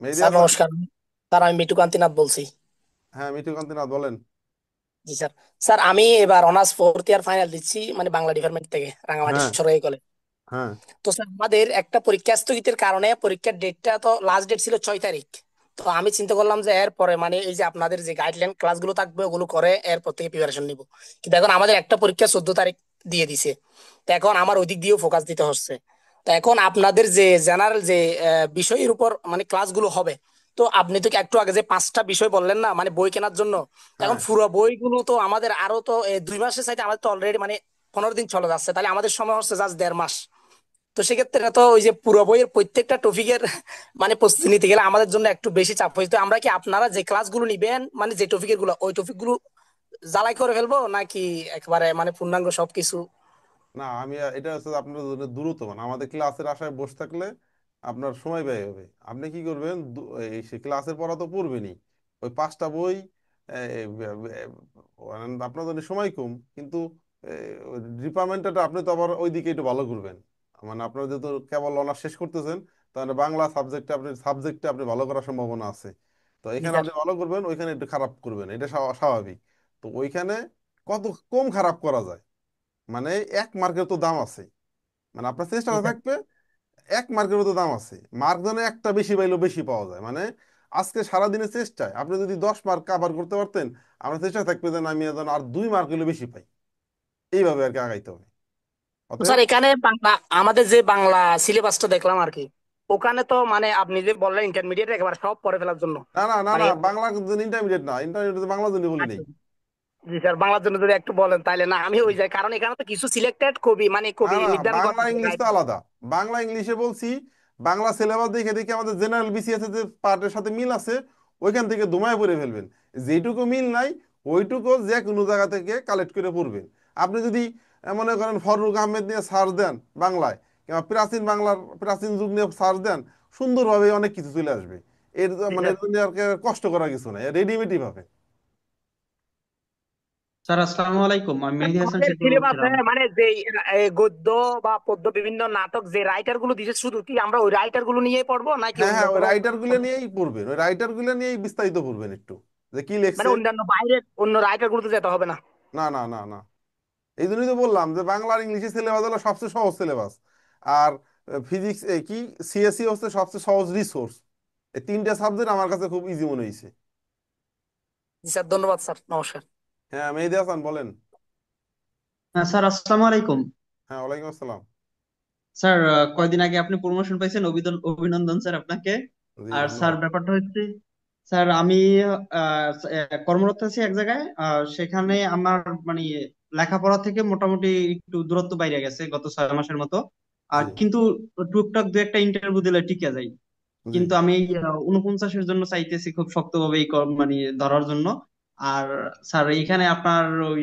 মেহেদী স্যার হাসান। নমস্কার। স্যার আমি মিটু কান্তিনাথ বলছি। হ্যাঁ, মিঠু কান্তিনাথ বলেন। জি স্যার। স্যার আমি এবার অনার্স ফোর্থ ইয়ার ফাইনাল দিচ্ছি, মানে বাংলা ডিপার্টমেন্ট থেকে, রাঙামাটি হ্যাঁ, সরকারি কলেজ। হ্যাঁ, তো স্যার আমাদের একটা পরীক্ষা স্থগিতের কারণে পরীক্ষার ডেটটা, তো লাস্ট ডেট ছিল 6 তারিখ। তো আমি চিন্তা করলাম যে এরপরে মানে এই যে আপনাদের যে গাইডলাইন ক্লাসগুলো থাকবে ওগুলো করে এরপর থেকে প্রিপারেশন নিব। কিন্তু এখন আমাদের একটা পরীক্ষা 14 তারিখ দিয়ে দিছে। তো এখন আমার ওই দিক দিয়েও ফোকাস দিতে হচ্ছে। তো এখন আপনাদের যে জেনারেল যে বিষয়ের উপর মানে ক্লাসগুলো হবে, তো আপনি তো একটু আগে যে 5টা বিষয় বললেন না মানে বই কেনার জন্য, তো এখন হ্যাঁ। পুরো বইগুলো তো আমাদের আরো তো 2 মাসের সাথে আমাদের তো অলরেডি মানে 15 দিন চলে যাচ্ছে, তাহলে আমাদের সময় হচ্ছে জাস্ট 1.5 মাস। তো সেক্ষেত্রে তো ওই যে পুরো বইয়ের প্রত্যেকটা টপিকের মানে প্রস্তুতি নিতে গেলে আমাদের জন্য একটু বেশি চাপ হয়েছে। তো আমরা কি আপনারা যে ক্লাসগুলো নিবেন মানে যে টপিকের গুলো ওই টপিক গুলো জ্বালাই করে ফেলবো নাকি একেবারে মানে পূর্ণাঙ্গ সবকিছু? না, আমি এটা হচ্ছে যে আপনার জন্য দ্রুত, মানে আমাদের ক্লাসের আশায় বসে থাকলে আপনার সময় ব্যয় হবে। আপনি কি করবেন, এই সে ক্লাসের পড়া তো পড়বেনই, ওই 5টা বই আপনার জন্য সময় কম, কিন্তু ডিপার্টমেন্টটা আপনি তো আবার ওইদিকে একটু ভালো করবেন। মানে আপনার যেহেতু কেবল অনার্স শেষ করতেছেন, তাহলে বাংলা সাবজেক্টে আপনি ভালো করার সম্ভাবনা আছে। তো জি এখানে স্যার। আপনি ভালো করবেন, ওইখানে একটু খারাপ করবেন, এটা স্বাভাবিক। তো ওইখানে কত কম খারাপ করা যায়, মানে 1 মার্কের তো দাম আছে, মানে আপনার জি চেষ্টাটা স্যার। থাকবে। 1 মার্কের তো দাম আছে, মার্ক যেন একটা বেশি পাইলেও বেশি পাওয়া যায়। মানে আজকে সারাদিনের চেষ্টায় আপনি যদি 10 মার্ক কাভার করতে পারতেন, আপনার চেষ্টা থাকবে যেন আমি যেন আর 2 মার্ক হলে বেশি পাই। এইভাবে আর কি আগাইতে হবে। তো অতএব স্যার এখানে বাংলা, আমাদের যে বাংলা সিলেবাসটা দেখলাম আর কি, ওখানে তো মানে আপনি যে বললেন ইন্টারমিডিয়েট একেবারে সব পড়ে ফেলার জন্য না, না, না, মানে। না, বাংলা ইন্টারমিডিয়েট না, ইন্টারমিডিয়েট বাংলা জন্য বলি নেই। আচ্ছা। জি স্যার, বাংলার জন্য যদি একটু বলেন তাহলে না আমি ওই যাই, কারণ এখানে তো কিছু সিলেক্টেড কবি মানে না, কবি না, নির্ধারণ করা বাংলা আছে ইংলিশ তো guideline। আলাদা। বাংলা ইংলিশে বলছি, বাংলা সিলেবাস দেখে দেখে আমাদের জেনারেল বিসিএস এর যে পার্টের সাথে মিল আছে, ওইখান থেকে ধুমায় পড়ে ফেলবেন। যেটুকু মিল নাই ওইটুকু যে কোনো জায়গা থেকে কালেক্ট করে পড়বেন। আপনি যদি মনে করেন ফররুখ আহমেদ নিয়ে সার্চ দেন বাংলায়, কিংবা প্রাচীন বাংলার প্রাচীন যুগ নিয়ে সার্চ দেন, সুন্দরভাবে অনেক কিছু চলে আসবে। জি মানে স্যার। এর জন্য আর কি কষ্ট করার কিছু নাই, রেডিমেডই পাবে। স্যার আসসালামু আলাইকুম, আমি মেহেদী হাসান আমাদের শিল্পী সিলেবাসে বলছিলাম। মানে যে গদ্য বা পদ্য বিভিন্ন নাটক যে রাইটার গুলো দিছে, শুধু কি আমরা ওই রাইটার গুলো নিয়েই পড়বো নাকি হ্যাঁ, অন্য হ্যাঁ, ওই কোনো রাইটার গুলো নিয়েই পড়বেন, ওই রাইটার গুলো নিয়েই বিস্তারিত পড়বেন একটু, যে কি মানে লেখছে। অন্যান্য বাইরের অন্য রাইটার গুলোতে যেতে হবে না? না, না, না, না, এই জন্যই তো বললাম যে বাংলা আর ইংলিশের সিলেবাস হলো সবচেয়ে সহজ সিলেবাস। আর ফিজিক্স কি সিএসসি হচ্ছে সবচেয়ে সহজ রিসোর্স। এই 3টে সাবজেক্ট আমার কাছে খুব ইজি মনে হয়েছে। জি স্যার, ধন্যবাদ স্যার, নমস্কার। হ্যাঁ, মেহেদী হাসান বলেন। হ্যাঁ স্যার আসসালামু আলাইকুম। হ্যাঁ, ওয়ালাইকুম আসসালাম। স্যার কয়দিন আগে আপনি প্রমোশন পাইছেন, অভিনন্দন স্যার আপনাকে। জি, আর স্যার ধন্যবাদ। ব্যাপারটা হচ্ছে, স্যার আমি কর্মরত আছি এক জায়গায়, সেখানে আমার মানে লেখাপড়া থেকে মোটামুটি একটু দূরত্ব বাইরে গেছে গত 6 মাসের মতো। আর জি, কিন্তু টুকটাক দু একটা ইন্টারভিউ দিলে টিকে যাই। জি। কিন্তু আমি 49-এর জন্য চাইতেছি খুব শক্তভাবে মানে ধরার জন্য। আর স্যার এইখানে আপনার ওই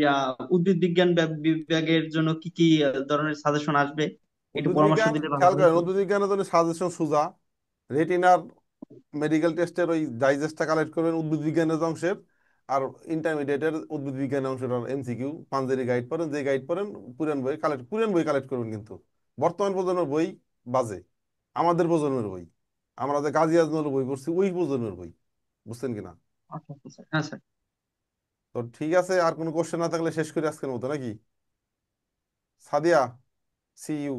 উদ্ভিদ বিজ্ঞান বিভাগের জন্য কি কি ধরনের সাজেশন আসবে, একটু উদ্ভিদ পরামর্শ বিজ্ঞান দিলে ভালো খেয়াল করেন, হতো। উদ্ভিদ বিজ্ঞানের জন্য সাজেশন সুজা। রেটিনার মেডিকেল টেস্টের ওই ডাইজেস্টটা কালেক্ট করবেন উদ্ভিদ বিজ্ঞানের অংশের। আর ইন্টারমিডিয়েটের উদ্ভিদ বিজ্ঞানের অংশটা এমসিকিউ পাঞ্জেরি গাইড পড়েন, যে গাইড পড়েন পুরান বই কালেক্ট করবেন। কিন্তু বর্তমান প্রজন্মের বই বাজে, আমাদের প্রজন্মের বই, আমরা যে গাজী আজমল বই পড়ছি ওই প্রজন্মের বই, বুঝছেন কিনা? আচ্ছা আচ্ছা স্যার। হ্যাঁ স্যার। তো ঠিক আছে, আর কোনো কোশ্চেন না থাকলে শেষ করি আজকের মতো নাকি? Sadia, C U,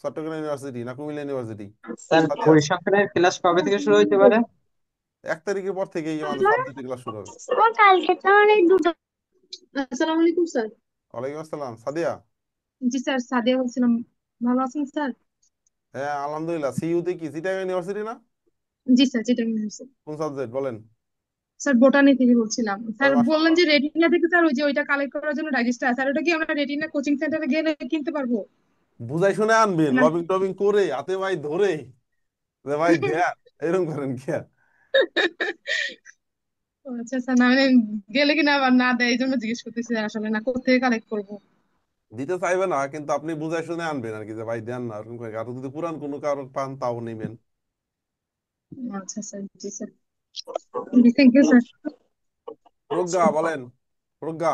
Chittagong university না কুমিল্লা ইউনিভার্সিটি? স্যার সাদিয়া, বৈশাখের ক্লাস কবে থেকে শুরু হতে পারে? 1 তারিখের পর থেকেই আমাদের সাবজেক্ট ক্লাস শুরু হবে। আসসালামু আলাইকুম স্যার। ওয়ালাইকুম আসসালাম। সাদিয়া, জি স্যার, সাদিয়া বলছিলাম। ভালো আছেন স্যার? হ্যাঁ আলহামদুলিল্লাহ। সিইউতে কি চিটাগাং ইউনিভার্সিটি না? জি স্যার, চিটাগাং ইউনিভার্সিটি। কোন সাবজেক্ট বলেন? স্যার বোটানি থেকে বলছিলাম। স্যার বললেন মাশাআল্লাহ। যে রেটিনা থেকে স্যার ওই যে ওইটা কালেক্ট করার জন্য ডাইজেস্টার, স্যার ওটা কি আমরা রেটিনা কোচিং সেন্টারে গেলে কিনতে পারবো? বুঝাই শুনে আনবেন, না। লবিং টবিং করে হাতে ভাই ধরে, যে ভাই দেয়া, এরকম করেন কি? ও আচ্ছা স্যার, না মানে গেলে কিনা আবার না দেয় এই জন্য জিজ্ঞেস করতেছি আসলে, না কোথা থেকে কালেক্ট করবো। দিতে চাইবে না, কিন্তু আপনি বুঝাই শুনে আনবেন আর কি, যে ভাই দেন না এরকম করে। আর যদি পুরান কোনো কারো পান তাও নেবেন। আচ্ছা স্যার, জি স্যার, জি থ্যাংক ইউ স্যার। প্রজ্ঞা বলেন। প্রজ্ঞা,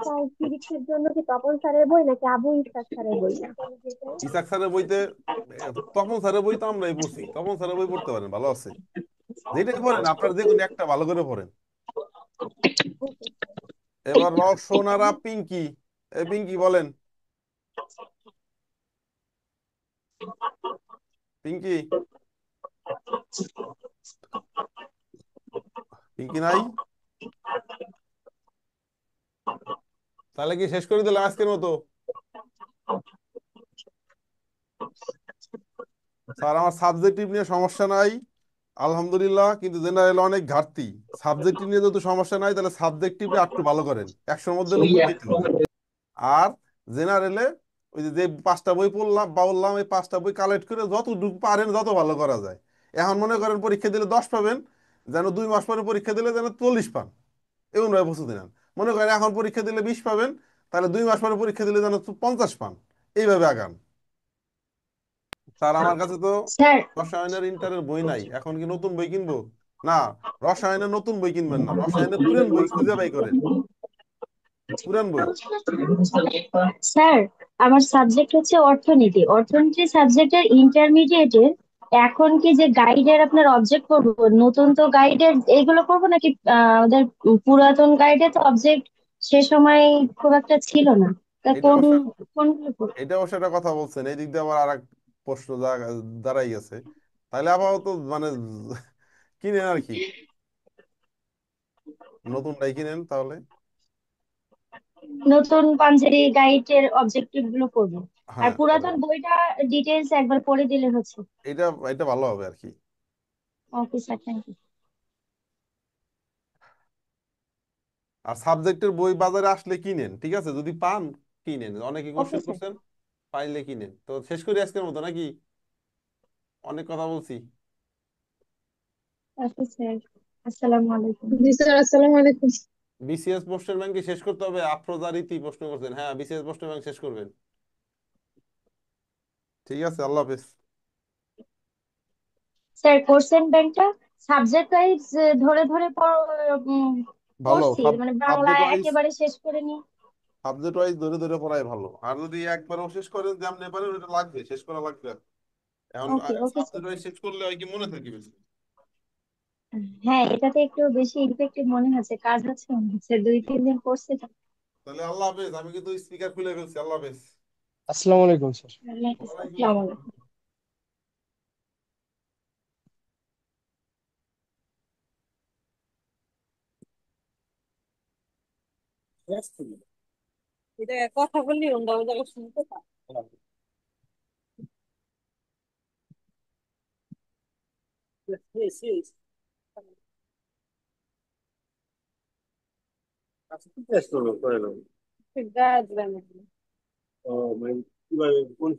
স্যার ফিজিক্সের জন্য কি তপন স্যারের বই নাকি আবু ইসহাক স্যারের বই ইন্টারমিডিয়েটের? ইসাক স্যারের বইতে তপন স্যারের বই তো আমরাই পড়ছি, তপন স্যারের বই পড়তে পারেন, ভালো আছে। যেটাই পড়েন আপনার যে কোনো একটা ভালো করে পড়েন। Okay sir. এবার রসনারা পিঙ্কি, এই পিঙ্কি বলেন। পিঙ্কি, পিঙ্কি নাই? তাহলে কি শেষ করে দিলাম আজকের মতো? স্যার আমার সাবজেক্টিভ নিয়ে সমস্যা নাই আলহামদুলিল্লাহ, কিন্তু জেনারেল অনেক ঘাটতি। সাবজেক্টিভ নিয়ে যদি সমস্যা নাই তাহলে সাবজেক্টিভে একটু ভালো করেন, 100-র মধ্যে 90 পেতে হবে। আর জেনারেলে ওই যে যে 5টা বই পড়লাম বা বললাম, এই 5টা বই কালেক্ট করে যতটুকু পারেন যত ভালো করা যায়। এখন মনে করেন পরীক্ষা দিলে 10 পাবেন, যেন 2 মাস পরে পরীক্ষা দিলে যেন 40 পান, এমন ভাবে প্রস্তুতি নেন। মনে করেন এখন পরীক্ষা দিলে 20 পাবেন, তাহলে 2 মাস পরে পরীক্ষা দিলে যেন 50 পান, এইভাবে আগান। স্যার আমার কাছে তো স্যার রসায়নের ইন্টারের বই নাই, এখন কি নতুন বই কিনবো? না, রসায়নের নতুন বই কিনবেন না, রসায়নের পুরান বই খুঁজে বাই করেন, পুরান বই। স্যার আমার সাবজেক্ট হচ্ছে অর্থনীতি। অর্থনীতি সাবজেক্টের ইন্টারমিডিয়েটের এখন কি যে গাইডের আপনার অবজেক্ট করবো, নতুন তো গাইডের এইগুলো করবো নাকি ওদের পুরাতন গাইডে তো অবজেক্ট সে সময় খুব একটা ছিল না, তা এটা অবশ্য কোনগুলো করবো? এটা অবশ্য একটা কথা বলছেন, এই দিক দিয়ে আবার আর এক প্রশ্ন দাঁড়াই গেছে। তাহলে আপাতত মানে কিনেন আর কি, নতুনটাই কিনেন তাহলে। নতুন পাঞ্জেরি গাইডের অবজেক্টিভ গুলো করবো, আর হ্যাঁ করেন, পুরাতন বইটা ডিটেলস একবার পড়ে দিলে হচ্ছে। এটা এটা ভালো হবে আর কি। Okay sir, thank you. আর সাবজেক্টের বই বাজারে আসলে কিনেন, ঠিক আছে? যদি পান কিনেন, অনেকে ওকে কোশ্চেন স্যার। করছেন, পাইলে কিনেন। তো শেষ করি আজকের মতো নাকি? অনেক কথা বলছি। ওকে স্যার, আসসালামু আলাইকুম। জি স্যার, আসসালামু আলাইকুম। বিসিএস প্রশ্নের ব্যাংক কি শেষ করতে হবে? আফরোজা রীতি প্রশ্ন করছেন, হ্যাঁ বিসিএস প্রশ্নের ব্যাংক শেষ করবেন। ঠিক আছে, আল্লাহ হাফেজ। স্যার কোশ্চেন ব্যাংকটা সাবজেক্ট ওয়াইজ ধরে ধরে ভালো, পড়ছি, মানে বাংলা সাবজেক্ট ওয়াইজ, একেবারে শেষ করে নি। সাবজেক্ট ওয়াইজ ধরে ধরে পড়াই ভালো। আর যদি একবারও শেষ করেন যেমন পারেন, ওটা লাগবে, শেষ করা লাগবে। এখন ওকে ওকে স্যার। সাবজেক্ট ওয়াইজ শেষ করলে হয় কি, মনে থাকবে বেশি। হ্যাঁ, এটাতে একটু বেশি ইফেক্টিভ মনে হচ্ছে, কাজ হচ্ছে মনে হচ্ছে, 2-3 দিন পড়ছে তো। তাহলে আল্লাহ হাফেজ, আমি কিন্তু স্পিকার খুলে ফেলছি। আল্লাহ হাফেজ। আসসালামু আলাইকুম স্যার। আল্লাহ হাফেজ, ওয়ালাইকুম আসসালামু আসসালাম। আলাইকুম। এটা কথা বললি অন্য জায়গায় শুনতে পাই। Yes, yes. আচ্ছা, কি টেস্ট করবো করে নেবো। গাছ বানাবো। ও মানে কিভাবে কোন